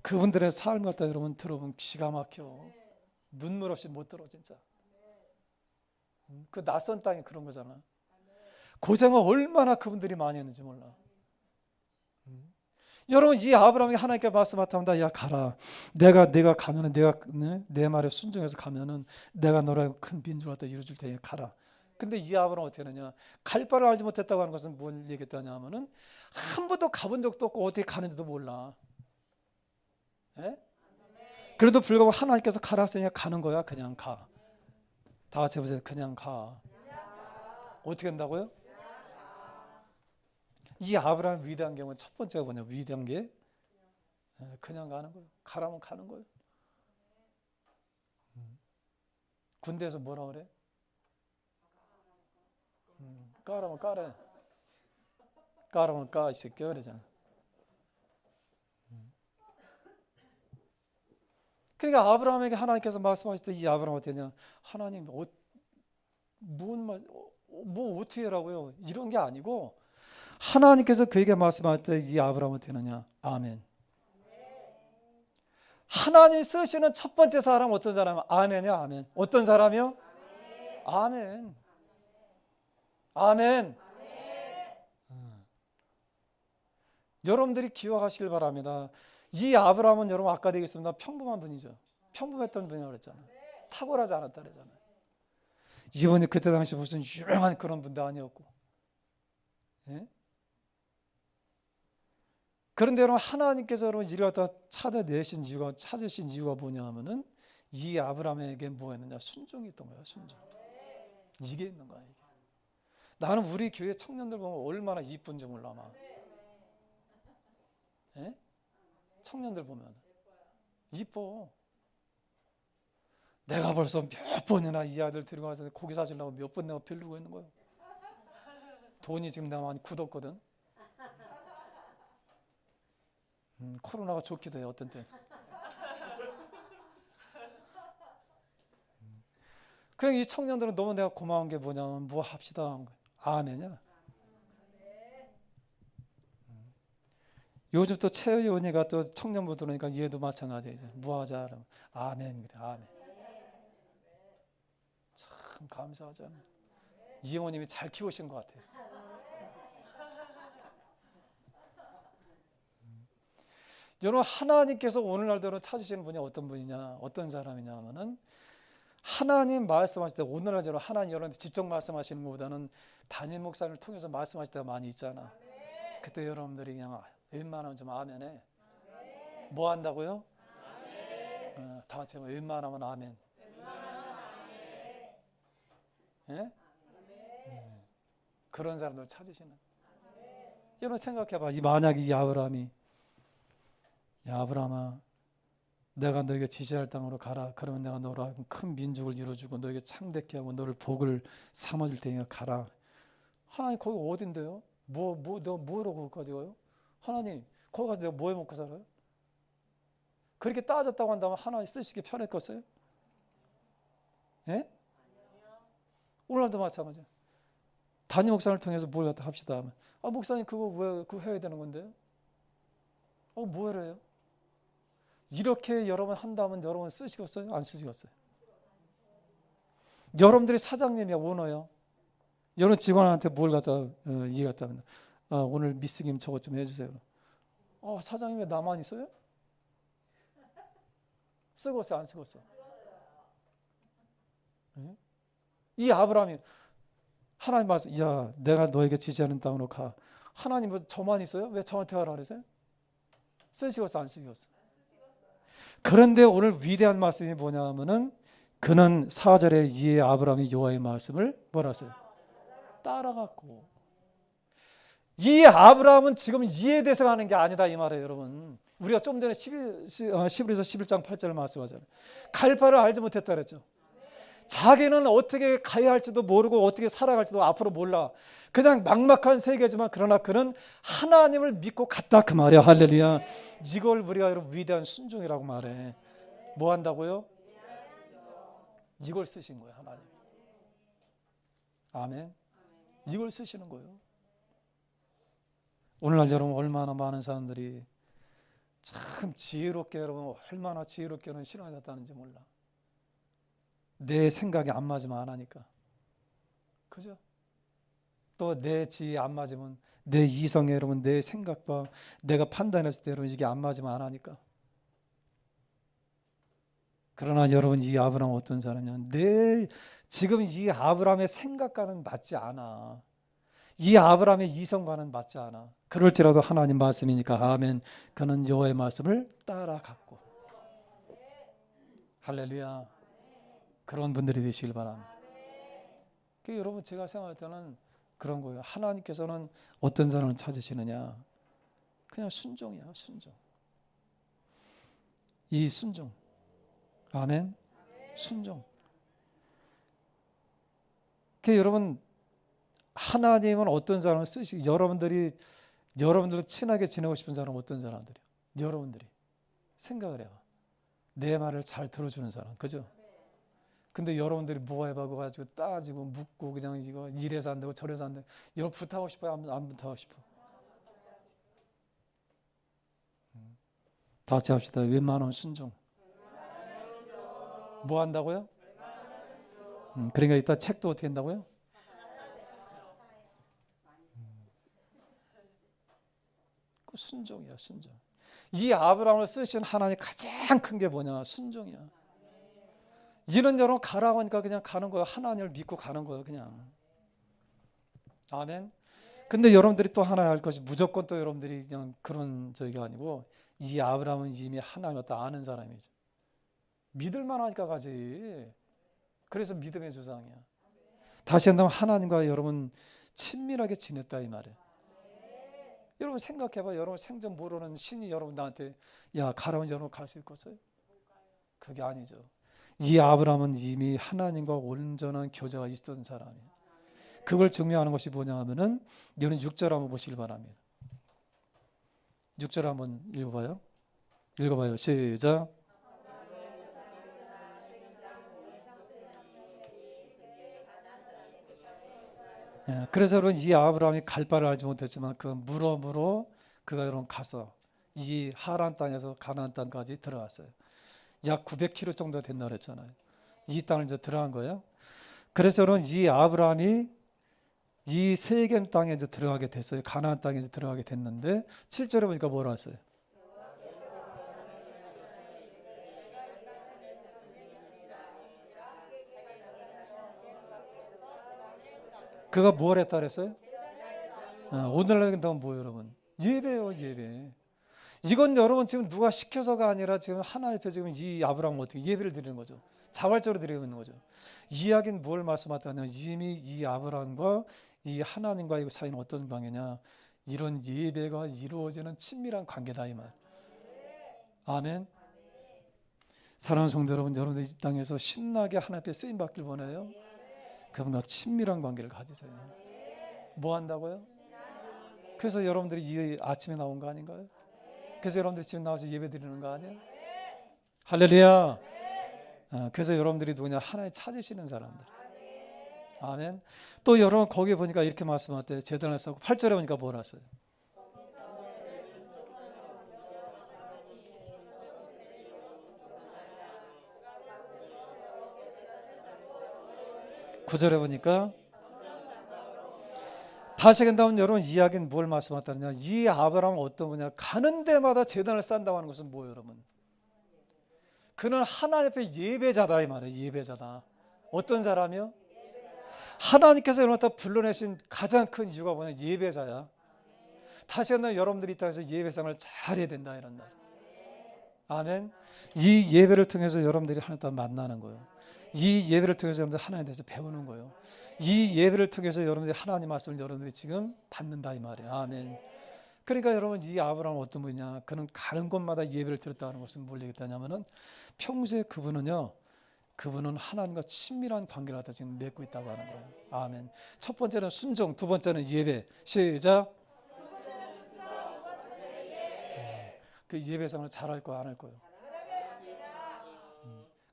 그분들의 삶 갖다 여러분 들어보면 기가 막혀. 눈물 없이 못 들어 진짜. 그 낯선 땅이 그런 거잖아. 고생을 얼마나 그분들이 많이 했는지 몰라. 여러분, 이 아브라함이 하나님께 말씀하다, 야 가라. 내가 가면은 내 말에 순종해서 가면은 내가 너랑 큰 민족을 갖다 이루어줄 테니 가라. 근데 이 아브라함은 어떻게 하느냐? 갈 바를 알지 못했다고 하는 것은 뭘 얘기했다냐 하면은 한 번도 가본 적도 없고 어떻게 가는지도 몰라. 예? 그래도 불구하고 하나님께서 가라 했으니까 가는 거야. 그냥 가. 다 같이 해보세요. 그냥 가. 어떻게 한다고요? 이 아브라함 위대한 경우는 첫 번째가 뭐냐? 위대한 게 그냥 가는 거예요. 가라면 가는 거예요. 군대에서 뭐라 그래? 까라면 까래. 까라면 까, 이 새끼야 그러잖아. 그러니까 아브라함에게 하나님께서 말씀하실 때 이 아브라함 어땠냐? 하나님 뭐 어떻게 하라고요? 이런 게 아니고 하나님께서 그에게 말씀할 때 이 아브라함은 되느냐? 아멘. 하나님 쓰시는 첫 번째 사람 어떤 사람이야? 아멘이야, 아멘. 어떤 사람이요? 아멘. 아멘. 여러분들이 기억하시길 바랍니다. 이 아브라함은 여러분 아까 얘기했습니다. 평범한 분이죠. 평범했던 분이라고 그랬잖아요. 탁월하지 않았다 그랬잖아요. 이분이 그때 당시 무슨 유명한 그런 분도 아니었고. 예? 그런데 여러분 하나님께서 여러분 이를 갖다 찾으신 이유가 뭐냐 하면은 이 아브라함에게 뭐였느냐? 순종이 있던 거야. 순종. 이게 있는 거야. 이게. 나는 우리 교회 청년들 보면 얼마나 이쁜지 몰라 막. 예? 청년들 보면 이뻐. 내가 벌써 몇 번이나 이 아들 데리고 가서 고기 사주려고 몇 번 내가 빌리고 있는 거예요. 돈이 지금 내가 많이 굳었거든. 코로나가 좋기도 해 어떤 때. 그냥 이 청년들은 너무 내가 고마운 게 뭐냐면 뭐 합시다. 아멘이야. 요즘 또 최의원이가 또 청년부 들어오니까 얘도 마찬가지야. 뭐 하자. 아멘 그래. 아멘. 참 감사하잖아. 이모님이 잘 키우신 것 같아요. 여러분 하나님께서 오늘날대로 찾으시는 분이 어떤 분이냐, 어떤 사람이냐 하면은 하나님 말씀하실 때 오늘날대로 하나님 여러분한테 직접 말씀하시는 것보다는 담임 목사님을 통해서 말씀하실 때가 많이 있잖아. 그때 여러분들이 그냥 웬만하면 좀 아멘해. 뭐 한다고요? 다 같이 웬만하면 아멘. 예? 그런 사람들 찾으시는. 여러분 생각해봐. 만약에 이 아브라함이 야 아브라함아 내가 너에게 지시할 땅으로 가라. 그러면 내가 너로 큰 민족을 이루어주고 너에게 창대케 하고 너를 복을 삼아줄 테니까 가라. 하나님 거기 어딘데요? 내가 뭐라고 거기까지 가요? 하나님 거기 가서 내가 뭐 해먹고 살아요? 그렇게 따졌다고 한다면 하나님 쓰시기 편했겠어요? 예? 오늘도 마찬가지야. 담임 목사를 통해서 뭘 갖다 합시다 하면 목사님 그거 해야 되는 건데요? 뭐 해래요? 이렇게 여러분 한다면 여러분 쓰시겠어요? 안 쓰시겠어요? 여러분들이 사장님이야 오너요. 여러분 직원한테 뭘 갖다 이해갔다면 오늘 미스김 저것 좀 해주세요. 사장님 왜 나만 있어요? 쓰겠어요? 안 쓰겠어요? 네? 이 아브라함이 하나님 말씀 야 내가 너에게 지시하는 땅으로 가. 하나님 뭐 저만 있어요? 왜 저한테 가라 그러세요? 쓰시겠어요? 안 쓰시겠어요? 그런데 오늘 위대한 말씀이 뭐냐 하면은 그는 4절에 이 아브라함이 여호와의 말씀을 뭐라 했어요? 따라갔고. 이 아브라함은 지금 이에 대해서 하는 게 아니다 이 말이에요 여러분. 우리가 좀 전에 11에서 11장 8절을 말씀하잖아요. 갈 바를 알지 못했다 그랬죠. 자기는 어떻게 가야 할지도 모르고 어떻게 살아갈지도 앞으로 몰라. 그냥 막막한 세계지만 그러나 그는 하나님을 믿고 갔다 그 말이야. 할렐루야. 이걸 우리가 여러분 위대한 순종이라고 말해. 뭐 한다고요? 이걸 쓰신 거예요 하나님. 아멘. 이걸 쓰시는 거예요. 오늘날 여러분 얼마나 많은 사람들이 참 지혜롭게 여러분 얼마나 지혜롭게는 신앙을 졌다는지 몰라. 내 생각이 안 맞으면 안 하니까. 그죠? 또 내 지혜 안 맞으면 내 이성에 여러분 내 생각과 내가 판단했을 때 여러분 이게 안 맞으면 안 하니까. 그러나 여러분 이 아브라함 어떤 사람이냐? 내 지금 이 아브라함의 생각과는 맞지 않아. 이 아브라함의 이성과는 맞지 않아. 그럴지라도 하나님 말씀이니까 아멘. 그는 여호와의 말씀을 따라갔고. 할렐루야. 그런 분들이 되시길 바랍니다. 여러분 제가 생각할 때는 그런 거예요. 하나님께서는 어떤 사람을 찾으시느냐? 그냥 순종이야, 순종. 이 순종. 아멘. 순종. 여러분 하나님은 어떤 사람을 쓰시고 여러분들도 친하게 지내고 싶은 사람은 어떤 사람들이요? 여러분들이 생각을 해봐. 내 말을 잘 들어주는 사람, 그죠? 근데 여러분들이 뭐 해봐고 가지고 따지고 묻고 그냥 이거 이래서 안 되고 저래서 안 되고 여러분 부탁하고 싶어요? 안 부탁하고 싶어? 다 같이 합시다. 웬만하면 순종. 뭐 한다고요? 그러니까 이따 책도 어떻게 한다고요? 그 순종이야, 순종. 이 아브라함을 쓰신 하나님 가장 큰 게 뭐냐? 순종이야. 이런 여러분 가라고 하니까 그냥 가는 거예요. 하나님을 믿고 가는 거예요, 그냥. 아멘. 근데 여러분들이 또 하나 알 것이 무조건 또 여러분들이 그냥 그런 저기가 아니고 이 아브라함은 이미 하나님을 다 아는 사람이죠. 믿을만 하니까 가지. 그래서 믿음의 조상이야. 다시 한다면 하나님과 여러분 친밀하게 지냈다 이 말이에요. 여러분 생각해봐. 여러분 생전 모르는 신이 여러분 나한테 야 가라면 여러분 갈 수 있겠어요? 그게 아니죠. 이 아브라함은 이미 하나님과 온전한 교제가 있었던 사람이에요. 그걸 증명하는 것이 뭐냐 하면은 여러분 6절 한번 보시길 바랍니다. 6절 한번 읽어봐요. 읽어봐요. 시작. 그래서 여러분 이 아브라함이 갈 바를 알지 못했지만 그 물어물어 그가 여러분 가서 이 하란 땅에서 가나안 땅까지 들어갔어요. 약 900km 정도 된다 그랬잖아요. 이 땅을 이제 들어간 거예요. 그래서 여러분 이 아브라함이 이 세겜 땅에 이제 들어가게 됐어요. 가나안 땅에 이제 들어가게 됐는데 7절에 보니까 뭐라 했어요? 그가 뭘 했다 그랬어요? 오늘날은 뭐예요, 여러분? 예배요, 예배. 이건 여러분 지금 누가 시켜서가 아니라 지금 하나님 앞에 지금 이 아브라함은 어떻게 예배를 드리는 거죠? 자발적으로 드리고 있는 거죠. 이 이야기는 뭘 말씀하다냐? 이미 이 아브라함과 이 하나님과의 사이는 어떤 관계냐? 이런 예배가 이루어지는 친밀한 관계다 이 말. 아멘. 사랑하는 성도 여러분, 여러분들 이 땅에서 신나게 하나님 앞에 쓰임 받길 원해요. 그분과 친밀한 관계를 가지세요. 뭐 한다고요? 그래서 여러분들이 이 아침에 나온 거 아닌가요? 그래서 여러분들이 지금 나와서 예배 드리는 거 아니에요? 할렐루야. 그래서 여러분들이 누구냐? 하나님 찾으시는 사람들. 아멘. 또 여러분 거기에 보니까 이렇게 말씀하대요. 제단에서 8절에 보니까 뭐라 했어요? 구절에 보니까 다시 한다면 여러분 이야기는 뭘 말씀하다느냐? 이 아브라함은 어떤 분이냐? 가는 데마다 제단을 쌓는다고 하는 것은 뭐예요, 여러분? 그는 하나님 앞에 예배자다 이 말이에요. 예배자다. 어떤 사람이요? 하나님께서 여러분 불러내신 가장 큰 이유가 뭐냐? 예배자야. 다시 한번 여러분들이 이 땅에서 예배상을 잘해야 된다 이런 말. 아멘. 이 예배를 통해서 여러분들이 하나님 만나는 거예요. 이 예배를 통해서 여러분들 하나님에 대해서 배우는 거예요. 이 예배를 통해서 여러분들이 하나님 말씀을 여러분들이 지금 받는다 이 말이에요. 아멘. 그러니까 여러분 이 아브라함은 어떤 분이냐? 그는 가는 곳마다 예배를 드렸다는 것은 뭘 얘기했다냐면은 평소에 그분은 하나님과 친밀한 관계를 갖다 지금 맺고 있다고 하는 거예요. 아멘. 첫 번째는 순종, 두 번째는 예배. 시작. 그 예배상을 잘할 거야, 안 할 거예요?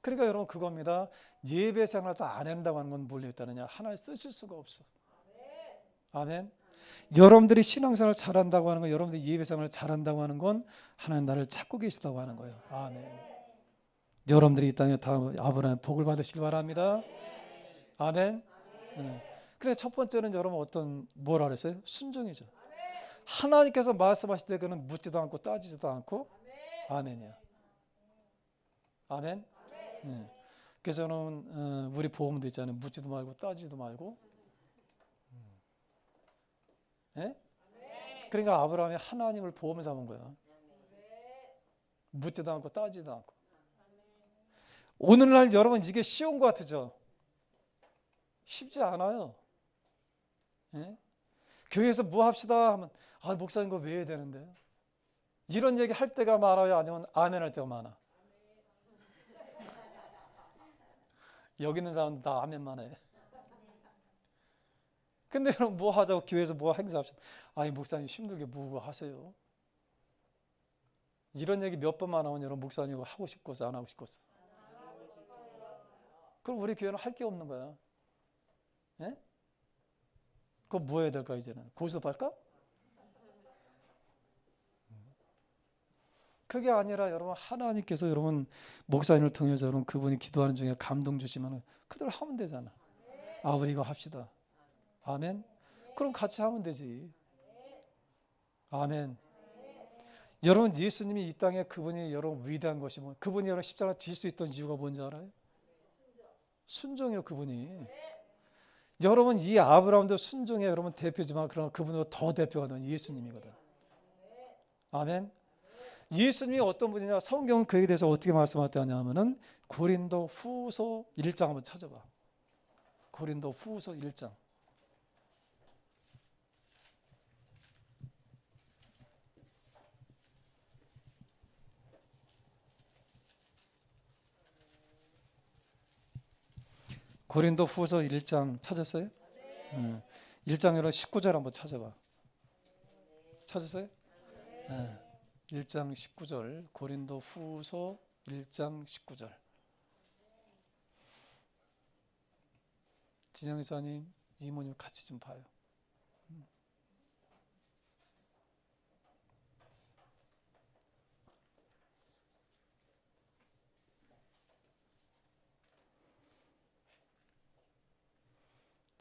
그러니까 여러분 그겁니다. 예배상을 다 안 한다고 하는 건 뭘 했다느냐? 하나님 쓰실 수가 없어. 아멘. 여러분들이 신앙생활을 잘한다고 하는 건, 여러분들이 예배생활을 잘한다고 하는 건 하나님 나를 찾고 계시다고 하는 거예요. 아멘. 여러분들이 이 땅에 다 아브라함의 복을 받으시기 바랍니다. 아멘. 네. 그래 첫 번째는 여러분 뭐라 그랬어요? 순종이죠. 하나님께서 말씀하실 때 그는 묻지도 않고 따지지도 않고 아멘이야. 아멘. 예. 그래서 저는 우리 보험도 있잖아요. 묻지도 말고 따지지도 말고. 예? 그러니까 아브라함이 하나님을 보험 삼은 거야. 묻지도 않고 따지지도 않고. 오늘날 여러분 이게 쉬운 것 같으죠? 쉽지 않아요. 예? 교회에서 뭐 합시다 하면 목사님 그거 왜 해야 되는데? 이런 얘기 할 때가 많아요? 아니면 아멘 할 때가 많아? 여기 있는 사람들 다 아멘만 해. 근데 여러분 뭐 하자고 교회에서 뭐 행사합시다. 목사님 힘들게 뭐 하세요? 이런 얘기 몇 번만 하면 여러분 목사님 이거 하고 싶고서 안 하고 싶고서. 그럼 우리 교회는 할 게 없는 거야. 예? 그럼 뭐 해야 될까 이제는? 고수할까? 그게 아니라 여러분 하나님께서 여러분 목사님을 통해서 여러분 그분이 기도하는 중에 감동 주시면 그대로 하면 되잖아. 우리 이거 합시다. 아멘. 그럼 같이 하면 되지. 아멘. 여러분 예수님이 이 땅에 그분이 여러분 위대한 것이면 그분이 여러분 십자가 질 수 있던 이유가 뭔지 알아요? 순종이요 그분이. 여러분 이 아브라함도 순종의 여러분 대표지만 그러나 그분보다 더 대표가 되는 예수님이거든. 아멘. 예수님이 어떤 분이냐? 성경은 그에 대해서 어떻게 말씀하셨냐 하면은 고린도 후서 1장 한번 찾아봐. 고린도 후서 1장. 고린도 후서 1장 찾았어요? 1장 여러분 19절 한번 찾아봐. 찾았어요? 1장 19절 고린도 후서 1장 19절. 진영 이사님, 이모님 같이 좀 봐요.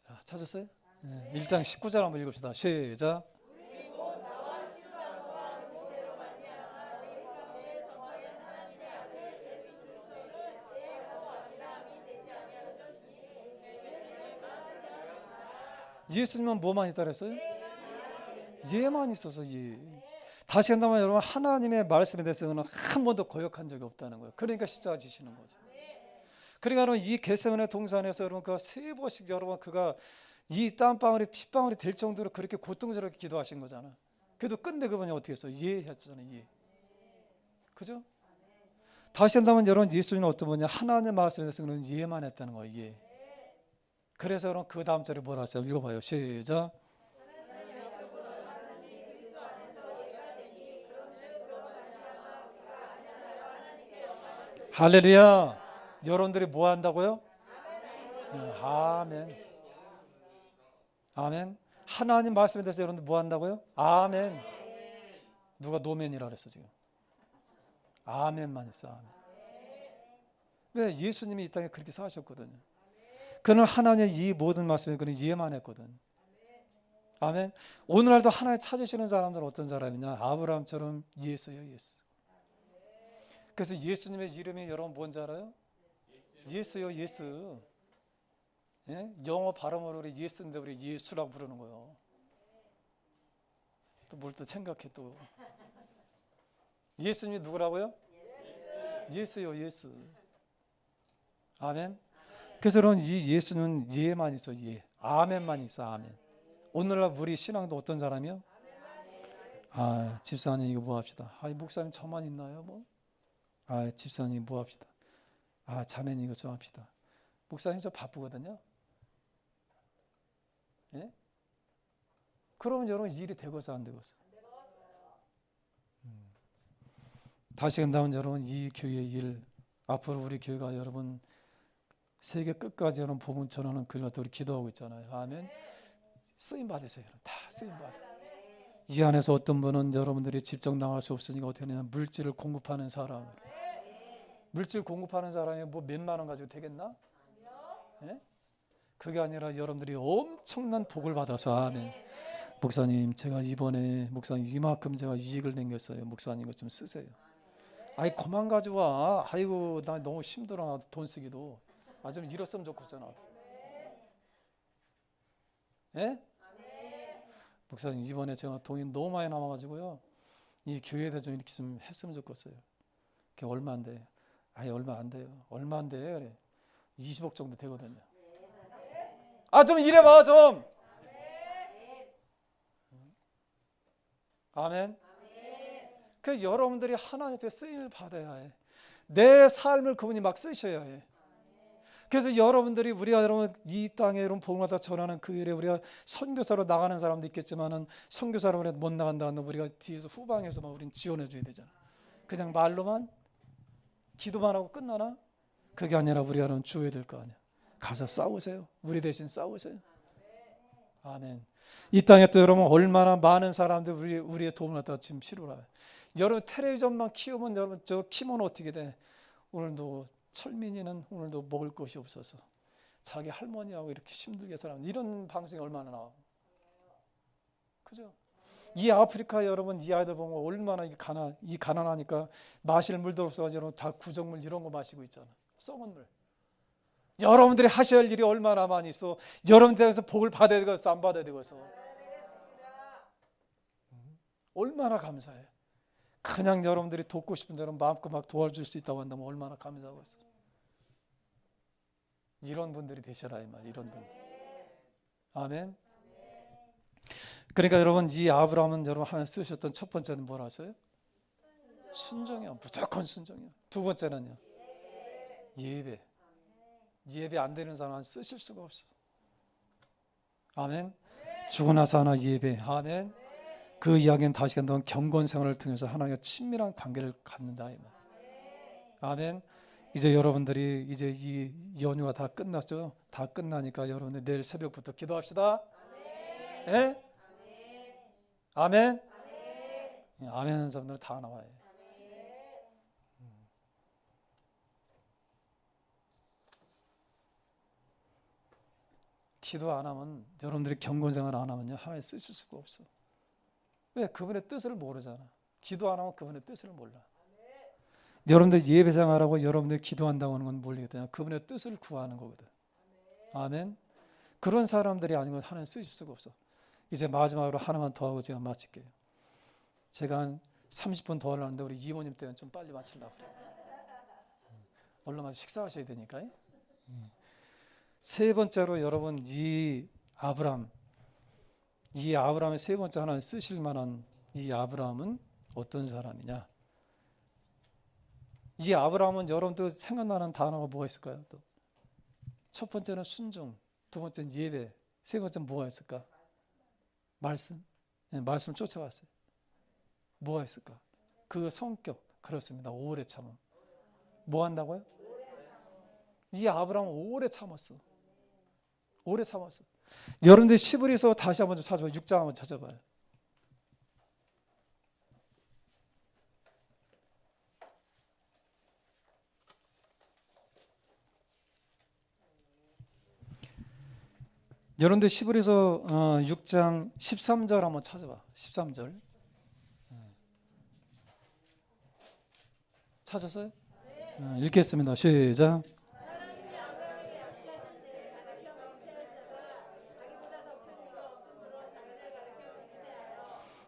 자, 찾았어요? 1장 19절 한번 읽읍시다. 시작. 예수님은 뭐만 있다 그랬어요? 예만 있어서 예. 다시 한다면 여러분 하나님의 말씀에 대해서는 한 번도 거역한 적이 없다는 거예요. 그러니까 십자가 지시는 거죠. 그러니까 여러분 이 겟세마네 동산에서 여러분 그 세 번씩 여러분 그가 이 땀방울이 핏방울이 될 정도로 그렇게 고통스럽게 기도하신 거잖아. 그래도 끝내 그분이 어떻게 했어요? 예 했잖아요. 예. 그죠? 다시 한다면 여러분 예수님은 어떤 분이냐? 하나님의 말씀에 대해서는 예만 했다는 거예요. 예. 그래서 여러분 그 다음 절에 뭐라 했어요? 읽어봐요. 시작. 할렐루야. 여러분들이 뭐 한다고요? 아멘. 아멘. 하나님 말씀에 대해서 여러분들 뭐 한다고요? 아멘. 누가 노멘이라 그랬어 지금? 아멘만 했어. 아멘. 왜? 예수님이 이 땅에 그렇게 사셨거든요. 그는 하나님의 이 모든 말씀에 그는 이해만 했거든. 아멘. 오늘날도 하나님 찾으시는 사람들은 어떤 사람이냐? 아브라함처럼 예수예요, 예수. 그래서 예수님의 이름이 여러분 뭔지 알아요? 예수요, 예수. 예? 영어 발음으로 우리 예수인데 우리 예수라고 부르는 거예요. 또 뭘 또 생각해 또. 예수님이 누구라고요? 예수요, 예수. 아멘. 그래서 여러분 이 예수는 예만 있어, 예. 아멘만 있어, 아멘. 오늘날 우리 신앙도 어떤 사람이요? 집사님 이거 뭐 합시다. 목사님 저만 있나요? 뭐? 집사님 뭐 합시다. 자매님 이거 좀 합시다. 목사님 저 바쁘거든요. 예? 그러면 여러분 일이 되고서 안 되고서. 다시 한다면 여러분 이 교회의 일 앞으로 우리 교회가 여러분 세계 끝까지 여러분 복음 전하는 그걸 갖다 우리 기도하고 있잖아요. 아멘. 쓰임 받으세요. 다 쓰임 받아. 이 안에서 어떤 분은 여러분들이 직접 나갈 수 없으니까 어떻게 하냐? 물질을 공급하는 사람. 물질 공급하는 사람이 뭐 몇만 원 가지고 되겠나? 예? 그게 아니라 여러분들이 엄청난 복을 받아서 아멘. 목사님 제가 이번에 목사님 이만큼 제가 이익을 남겼어요. 목사님 이거 좀 쓰세요. 아이 그만 가져와. 아이고 나 너무 힘들어 나도 돈 쓰기도. 아 좀 이랬으면 좋겠잖아. 예? 목사님 이번에 제가 돈이 너무 많이 남아가지고요. 이 교회에다 좀 이렇게 좀 했으면 좋겠어요. 그게 얼마 안 돼. 아니 얼마 안 돼요. 얼마 안 돼. 그래. 20억 정도 되거든요. 아 좀 이래봐 좀. 아멘. 그 여러분들이 하나님 앞에 쓰임을 받아야 해. 내 삶을 그분이 막 쓰셔야 해. 그래서 여러분들이 우리가 여러분 이 땅에 여러분 복음을 다 전하는 그 일에 우리가 선교사로 나가는 사람도 있겠지만은 선교사로 우리가 못 나간다는 우리가 뒤에서 후방에서만 우리는 지원해 줘야 되잖아. 그냥 말로만 기도만 하고 끝나나? 그게 아니라 우리가 주어야 될 거 아니야. 가서 싸우세요. 우리 대신 싸우세요. 아멘. 이 땅에 또 여러분 얼마나 많은 사람들이 우리의 도움을 갖다가 지금 필요로 해요. 여러분 텔레비전만 키우면 여러분 저 키면 어떻게 돼? 오늘도 철민이는 오늘도 먹을 것이 없어서 자기 할머니하고 이렇게 힘들게 살아가는 이런 방송이 얼마나 나와. 그죠? 이 아프리카 여러분 이 아이들 보면 얼마나 이 가난하니까 마실 물도 없어가지고 다 구정물 이런 거 마시고 있잖아. 썩은 물. 여러분들이 하셔야 할 일이 얼마나 많이 있어. 여러분들에서 복을 받아야 되겠어 안 받아야 되겠어. 얼마나 감사해. 그냥 여러분들이 돕고 싶은 대로 마음껏 막 도와줄 수 있다고 한다면 얼마나 감사하겠어. 이런 분들이 되셔라 이 말. 이런 분들. 아멘. 그러니까 여러분 이 아브라함은 여러분 하나 쓰셨던 첫 번째는 뭐라 하세요? 순종이야. 무조건 순종이야. 두 번째는요. 예배. 예배 안 되는 사람은 쓰실 수가 없어. 아멘. 죽고 나서 하나 예배. 아멘. 그 이야기는 다시 한번 경건 생활을 통해서 하나님과 친밀한 관계를 갖는다 이 말. 아멘. 이제 여러분들이 이제 이 연휴가 다 끝났죠. 다 끝나니까 여러분들 내일 새벽부터 기도합시다. 예? 아멘. 아멘 하는 사람들 다 나와요. 기도 안 하면 여러분들이 경건 생활 안 하면요 하나님 쓰실 수가 없어. 왜? 그분의 뜻을 모르잖아. 기도 안 하면 그분의 뜻을 몰라. 여러분들 예배 생활하고 여러분들 기도한다고 하는 건 모르겠다. 그분의 뜻을 구하는 거거든. 아멘. 그런 사람들이 아니면 하나님 쓰실 수가 없어. 이제 마지막으로 하나만 더 하고 제가 마칠게요. 제가 한 30분 더 하려는데 우리 이모님 때문에 좀 빨리 마치려고 그래요. 얼른 와서 식사하셔야 되니까. 세 번째로 여러분 이 아브라함의 세 번째 하나님 쓰실 만한 이 아브라함은 어떤 사람이냐? 이 아브라함은 여러분도 생각나는 단어가 뭐가 있을까요? 또 첫 번째는 순종, 두 번째는 예배, 세 번째는 뭐가 있을까? 말씀. 네, 말씀 쫓아갔어요. 뭐가 있을까? 그 성격. 그렇습니다. 오래 참음. 뭐 한다고요? 이 아브라함은 오래 참았어. 오래 참았어. 여러분들 시브리서 다시 한번 좀 찾아봐요. 6장 한번 찾아봐요. 여러분들 시브리서 6장 13절 한번 찾아봐. 13절. 찾았어요? 읽겠습니다. 시작.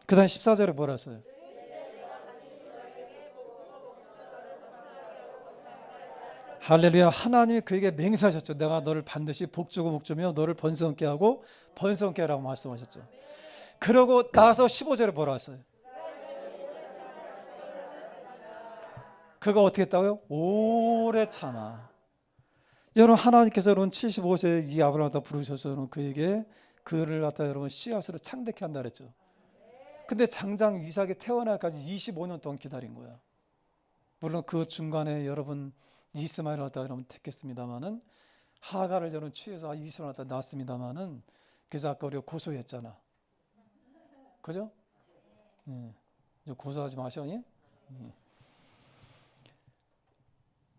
그 다음 14절에 뭐라 했어요? 할렐루야. 하나님이 그에게 맹세하셨죠. 내가 너를 반드시 복주고 복주며 너를 번성케 하고 번성케 하라고 말씀하셨죠. 그러고 나서 15절에 뭐라 했어요? 그가 어떻게 했다고요? 오래 참아. 여러분 하나님께서 여러분 75세 이 아브라함을 갖다 부르셔서 여러분 그에게 그를 갖다 여러분 씨앗으로 창대케 한다 그랬죠. 근데 장장 이삭이 태어나기까지 25년 동안 기다린 거야. 물론 그 중간에 여러분 이스마엘을 갖다 여러분 택했습니다만은 하가를 여러분 취해서 이스마엘을 갖다 낳았습니다만은 그래서 아까 우리가 고소했잖아. 그죠? 이제 고소하지 마셔.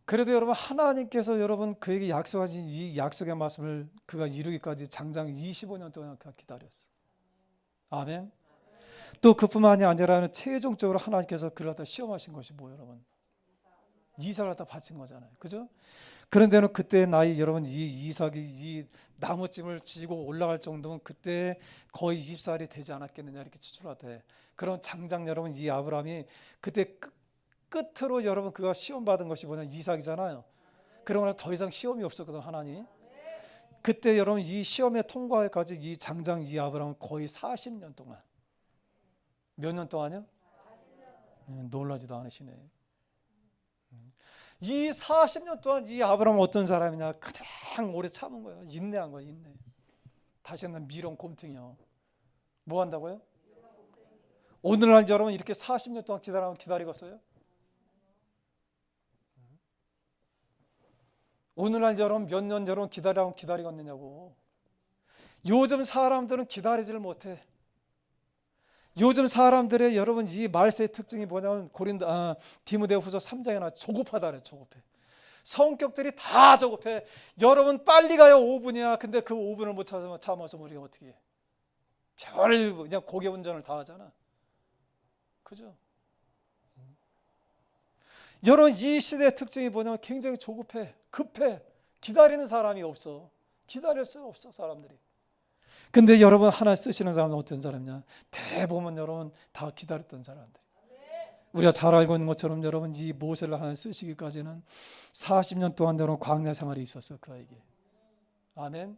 그래도 여러분 하나님께서 여러분 그에게 약속하신 이 약속의 말씀을 그가 이루기까지 장장 25년 동안 그가 기다렸어. 아멘. 또 그뿐만이 아니라 최종적으로 하나님께서 그를 갖다 시험하신 것이 뭐예요, 여러분? 이삭을 갖다 바친 거잖아요. 그죠? 그런데는 그때 나이 여러분 이 이삭이 이 나무찜을 지고 올라갈 정도면 그때 거의 20살이 되지 않았겠느냐 이렇게 추측하대. 그런 장장 여러분 이 아브라함이 그때 끝으로 여러분 그가 시험 받은 것이 뭐냐 이삭이잖아요. 그러나 더 이상 시험이 없었거든 하나님. 그때 여러분 이 시험에 통과해까지 이 장장 이 아브라함은 거의 40년 동안 몇 년 동안요? 놀라지도 않으시네. 이 40년 동안 이 아브라함은 어떤 사람이냐? 가장 오래 참은 거예요. 인내한 거예요. 인내. 다시 한번 미련 곰탱이요. 뭐 한다고요? 오늘날 여러분 이렇게 40년 동안 기다리겠어요? 오늘날 여러분 몇 년 여러분 기다리겠느냐고. 요즘 사람들은 기다리지를 못해. 요즘 사람들의 여러분 이 말세의 특징이 뭐냐면 디모데후서 3장에 나와 조급하다래. 조급해. 성격들이 다 조급해. 여러분 빨리 가요 5분이야. 근데 그 5분을 못 참아서 우리가 어떻게 해? 그냥 고개 운전을 다 하잖아. 그죠? 여러분 이 시대의 특징이 뭐냐면 굉장히 조급해. 급해. 기다리는 사람이 없어. 기다릴 수 없어 사람들이. 근데 여러분 하나 쓰시는 사람은 어떤 사람이냐? 대부분 여러분 다 기다렸던 사람들. 우리가 잘 알고 있는 것처럼 여러분 이 모세를 하나 쓰시기까지는 40년 동안 여러분 광야 생활이 있었어 그에게. 아멘.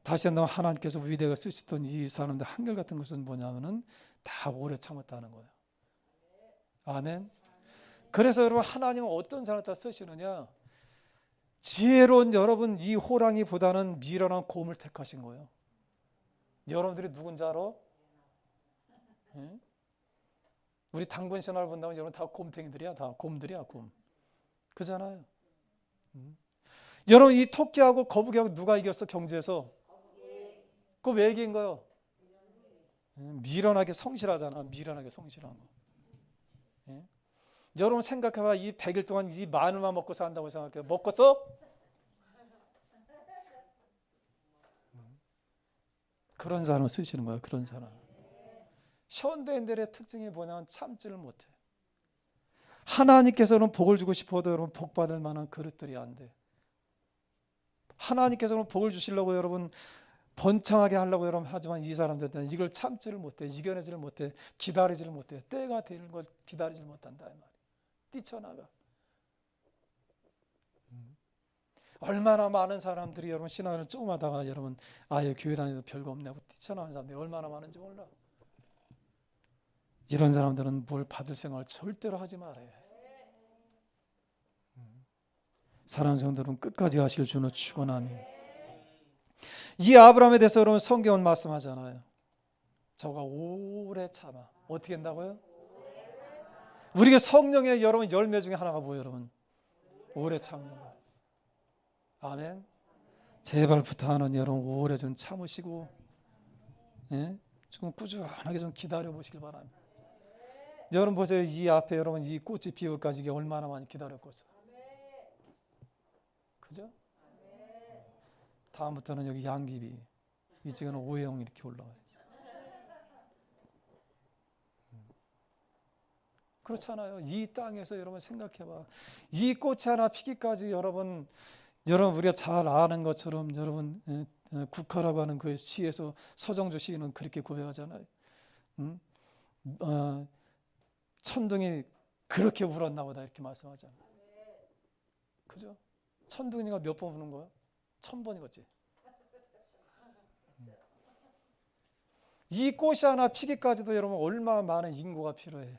다시 한번 하나님께서 위대하게 쓰시던 이 사람들 한결같은 것은 뭐냐면은 다 오래 참았다는 거예요. 아멘. 그래서 여러분 하나님은 어떤 사람을 다 쓰시느냐? 지혜로운 여러분 이 호랑이보다는 미련한 곰을 택하신 거예요. 여러분들이 누군지 알아? 예? 우리 당군 신화를 본다면 여러분 다 곰탱이들이야. 다 곰들이야 곰. 그잖아요. 여러분 이 토끼하고 거북이하고 누가 이겼어 경주에서? 그거 왜 이긴 거예요? 미련하게 성실하잖아. 미련하게 성실한 거. 예? 여러분 생각해봐. 이 100일 동안 이 마늘만 먹고 산다고 생각해요. 먹겠어? 그런 사람을 쓰시는 거예요. 그런 사람. 현대인들의 특징이 뭐냐면 참지를 못해. 하나님께서는 복을 주고 싶어도 여러분 복 받을 만한 그릇들이 안 돼. 하나님께서는 복을 주시려고 여러분 번창하게 하려고 여러분 하지만 이 사람들은 이걸 참지를 못해. 이겨내지를 못해. 기다리지를 못해. 때가 되는 걸 기다리지를 못한다 이 말이야. 뛰쳐나가. 얼마나 많은 사람들이 여러분 신앙을 조금 하다가 여러분 아예 교회 다니도 별거 없냐고 뛰쳐나가는 사람들이 얼마나 많은지 몰라. 이런 사람들은 뭘 받을 생각을 절대로 하지 말아요. 사랑하는 성도들은 끝까지 가실 주는 축원하며 이 아브라함에 대해서 여러분 성경은 말씀하잖아요. 저가 오래 참아. 어떻게 한다고요? 우리가 성령의 여러분 열매 중에 하나가 뭐예요, 여러분? 오래 참는 거. 아멘. 제발 부탁하는 여러분 오래 좀 참으시고, 예? 좀 꾸준하게 좀 기다려 보시길 바랍니다. 여러분 보세요. 이 앞에 여러분 이 꽃이 피우기까지 이게 얼마나 많이 기다렸겠어. 그죠? 다음부터는 여기 양귀비, 이쪽에는 오해영 이렇게 올라와요. 그렇잖아요. 이 땅에서 여러분 생각해봐. 이 꽃이 하나 피기까지 여러분 우리가 잘 아는 것처럼 여러분 국화라고 하는 그 시에서 서정주 시인은 그렇게 고백하잖아요. 천둥이 그렇게 울었나 보다 이렇게 말씀하잖아요. 그죠? 천둥이가 몇 번 우는 거야? 1000번이겠지. 이 꽃이 하나 피기까지도 여러분 얼마나 많은 인구가 필요해.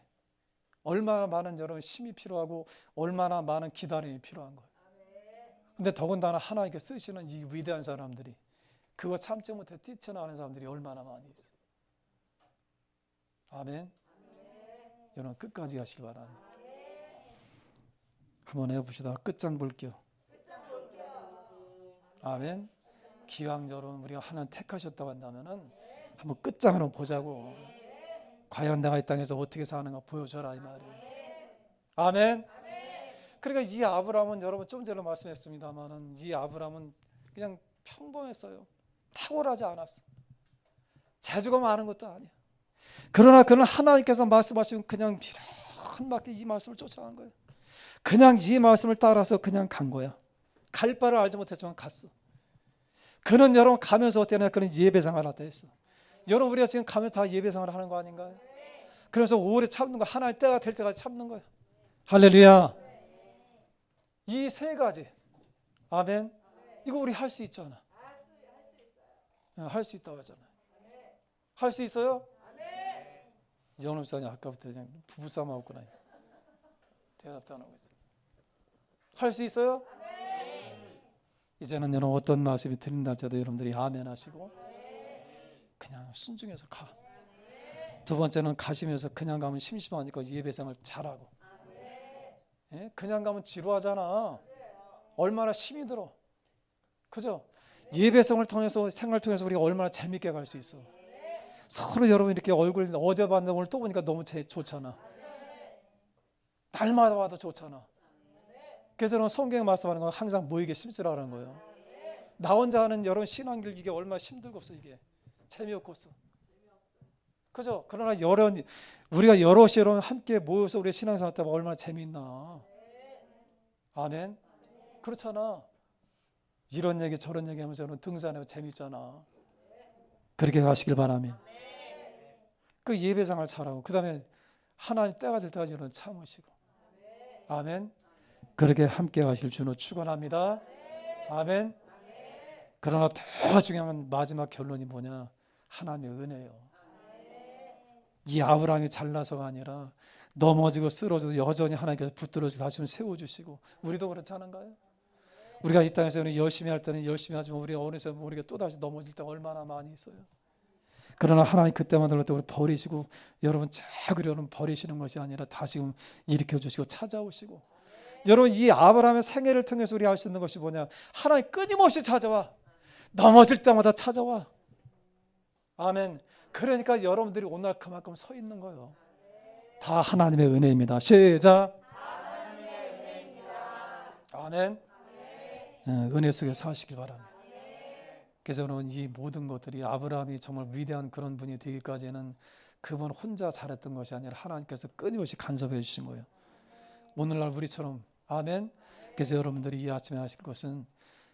얼마나 많은 여러분 힘이 필요하고 얼마나 많은 기다림이 필요한 거예요. 근데 더군다나 하나님께 쓰시는 이 위대한 사람들이 그거 참지 못해 뛰쳐나가는 사람들이 얼마나 많이 있어요. 아멘. 여러분 끝까지 하시기 바랍니다. 한번 해봅시다. 끝장 볼게요. 아멘. 기왕 여러분 우리가 하나님 택하셨다고 한다면은 한번 끝장으로 보자고. 과연 내가 이 땅에서 어떻게 사는가 보여줘라 이 말이에요. 아멘. 그러니까 이 아브라함은 여러분 좀 전에 말씀했습니다만은 이 아브라함은 그냥 평범했어요. 탁월하지 않았어. 재주가 많은 것도 아니야. 그러나 그는 하나님께서 말씀하시면 그냥 미련맞게 이 말씀을 쫓아간 거예요. 그냥 이 말씀을 따라서 그냥 간 거야. 갈 바를 알지 못했지만 갔어. 그는 여러분 가면서 어때요? 그는 예배생활을 하다 했어. 여러분 우리가 지금 가면서 다 예배생활을 하는 거 아닌가요? 그래서 오래 참는 거, 하나의 때가 될 때까지 참는 거예요. 할렐루야. 이 세 가지, 아멘. 이거 우리 할 수 있잖아. 할 수 있다고 하잖아요. 할 수 있어요? 이정훈 목사님 아까부터 그냥 부부싸움하고 있구나. 대답도 안 하고 있어요. 할 수 있어요? 이제는 여러분 어떤 말씀이 들린다 할지라도 여러분들이 아멘 하시고 그냥 순종해서 가. 두 번째는 가시면서 그냥 가면 심심하니까 예배생활 잘하고. 예? 그냥 가면 지루하잖아. 얼마나 힘이 들어. 그죠? 예배생활을 통해서 생활을 통해서 우리가 얼마나 재밌게 갈 수 있어. 서로 여러분 이렇게 얼굴 어제 봤는데 오늘 또 보니까 너무 좋잖아. 날마다 와도 좋잖아. 그래서 여러분 성경에 말씀하는 건 항상 모이게 심쓰라는 거예요. 나 혼자 하는 여러분 신앙길 이게 얼마나 힘들고 없어. 이게 재미없고 없어. 그죠? 그러나 우리가 여럿이 여러분 함께 모여서 우리 신앙생활 때 얼마나 재미있나. 아멘. 그렇잖아. 이런 얘기 저런 얘기 하면서 여러분 등산하면 재밌잖아. 그렇게 가시길 바라면 그 예배생활 잘하고 그 다음에 하나님 때가 될 때까지 여러분 참으시고. 아멘. 그렇게 함께 가실 주로 축원합니다. 아멘. 그러나 더 중요한 마지막 결론이 뭐냐? 하나님의 은혜예요. 이 아브라함이 잘나서가 아니라 넘어지고 쓰러져도 여전히 하나님께서 붙들어주고 다시 세워주시고. 우리도 그렇지 않은가요? 우리가 이 땅에서 열심히 할 때는 열심히 하지만 우리가 어느새 우리가 또다시 넘어질 때가 얼마나 많이 있어요. 그러나 하나님 그때만 들을 때 우리 버리시고 여러분 자꾸 여러분 버리시는 것이 아니라 다시금 일으켜주시고 찾아오시고. 여러분 이 아브라함의 생애를 통해서 우리 알 수 있는 것이 뭐냐? 하나님 끊임없이 찾아와. 넘어질 때마다 찾아와. 아멘. 그러니까 여러분들이 오늘 그만큼 서 있는 거예요. 다 하나님의 은혜입니다. 시작. 하나님의 은혜입니다. 아멘. 은혜 속에 사시길 바랍니다. 그래서 여러분 이 모든 것들이 아브라함이 정말 위대한 그런 분이 되기까지는 그분 혼자 잘했던 것이 아니라 하나님께서 끊임없이 간섭해 주신 거예요. 오늘날 우리처럼. 아멘. 그래서 여러분들이 이 아침에 하실 것은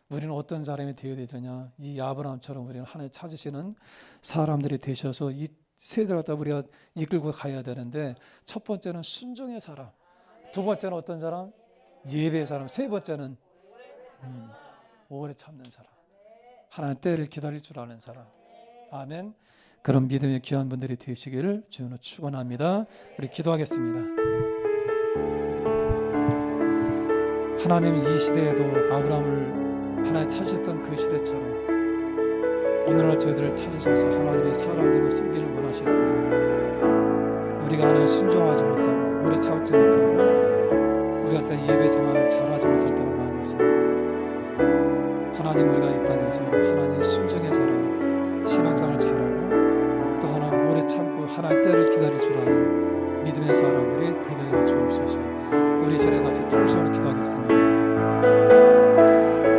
우리는 어떤 사람이 되어야 되느냐? 이 아브라함처럼 우리는 하나님 찾으시는 사람들이 되셔서 이 세대를 갖다 우리가 이끌고 가야 되는데, 첫 번째는 순종의 사람, 두 번째는 어떤 사람? 예배의 사람, 세 번째는 오래 참는 사람, 하나님 때를 기다릴 줄 아는 사람. 아멘. 그런 믿음의 귀한 분들이 되시기를 주님으로 축원합니다. 우리 기도하겠습니다. 하나님 이 시대에도 아브라함을 하나님 찾으셨던 그 시대처럼 오늘날 저희들을 찾으셔서 하나님의 사람들로 쓰기를 원하시는데, 우리가 하나님 순종하지 못하고 오래 참지 못하고 우리가 때 예배 생활을 잘하지 못할 때가 많이 있습니다. 하나님 우리가 이 땅에서 하나님 순종의 사람, 신앙생활을 잘하고 또 하나님 오래 참고 하나님 때를 기다릴 줄 아는 믿음의 사람들이 되게 하여 주옵소서. 우리 전에 같이 통성으로 기도하겠습니다.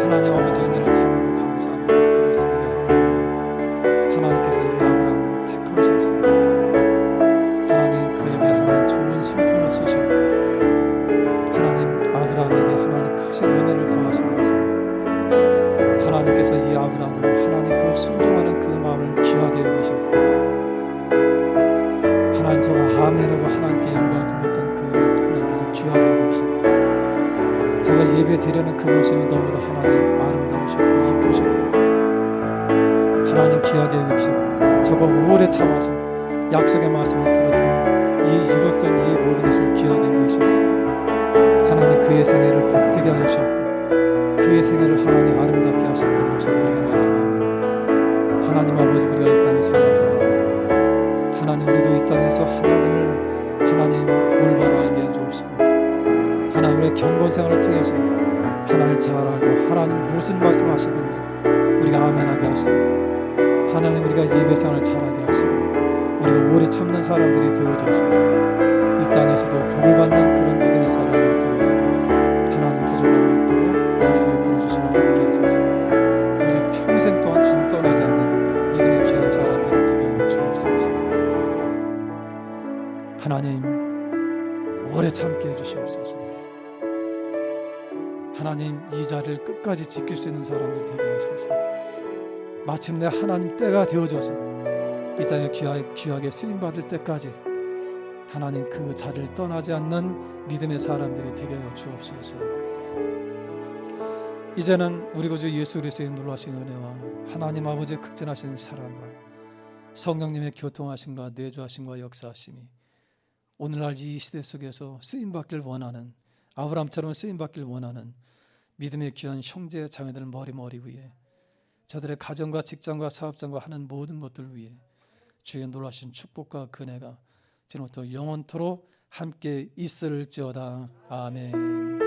하나님 아버지 은혜를 참고 감사합니다. 그렇습니다. 하나님께서 이 아브라함을 택하셔서 하나님 그에게 하나님 좋은 성품을 쓰셨고 하나님 아브라함에게 하나님 크신 은혜를 더하신 것은 하나님께서 이 아브라함을 하나님 그 순종하는 그 마음을 귀하게 여기셨고 하나님 저가 아멘하고 하나님께 영광을 돌렸던 그를 하나님께서 귀하게 여기셨고 제가 예배 드리는 그 모습이 너무도 하나님 아름다우셨고 이쁘셨고 하나님 귀하게 여기셨고 저가 오래 참아서 약속의 말씀을 들었던 이뤘던 이 모든 것을 귀하게 여기셨어. 하나님 그의 생애를 복되게 하셨고 그의 생애를 하나님 아름답게 하셨던 것을 우리가 말씀합니다. 하나님 아버지 우리가 이 땅에 살았다 하나님 우리도 이 땅에서 하나님을 하나님 올바로 알게 해주옵시고 하나님 우리의 경건생활을 통해서 하나님을 잘 알고 하나님 무슨 말씀하시든지 우리가 아멘하게 하시고 하나님 우리가 예배생활을 잘하게 하시고 우리가 오래 참는 사람들이 되어져서 이 땅에서도 복을 받는 그런 믿음의 사람들이 되어서 하나님 오래 참게 해주시옵소서. 하나님 이 자리를 끝까지 지킬 수 있는 사람들 되게 하소서. 마침내 하나님 때가 되어져서 이 땅에 귀하게 쓰임받을 때까지 하나님 그 자리를 떠나지 않는 믿음의 사람들이 되게 하여 주옵소서. 이제는 우리 구주 예수 그리스도의 놀라신 은혜와 하나님 아버지의 극진하신 사랑과 성령님의 교통하심과 내주하심과 역사하심이 오늘날 이 시대 속에서 쓰임받길 원하는, 아브라함처럼 쓰임받길 원하는 믿음의 귀한 형제 자매들 머리 위에, 저들의 가정과 직장과 사업장과 하는 모든 것들 위에 주의 놀라신 축복과 은혜가 지금부터 영원토록 함께 있을지어다. 아멘.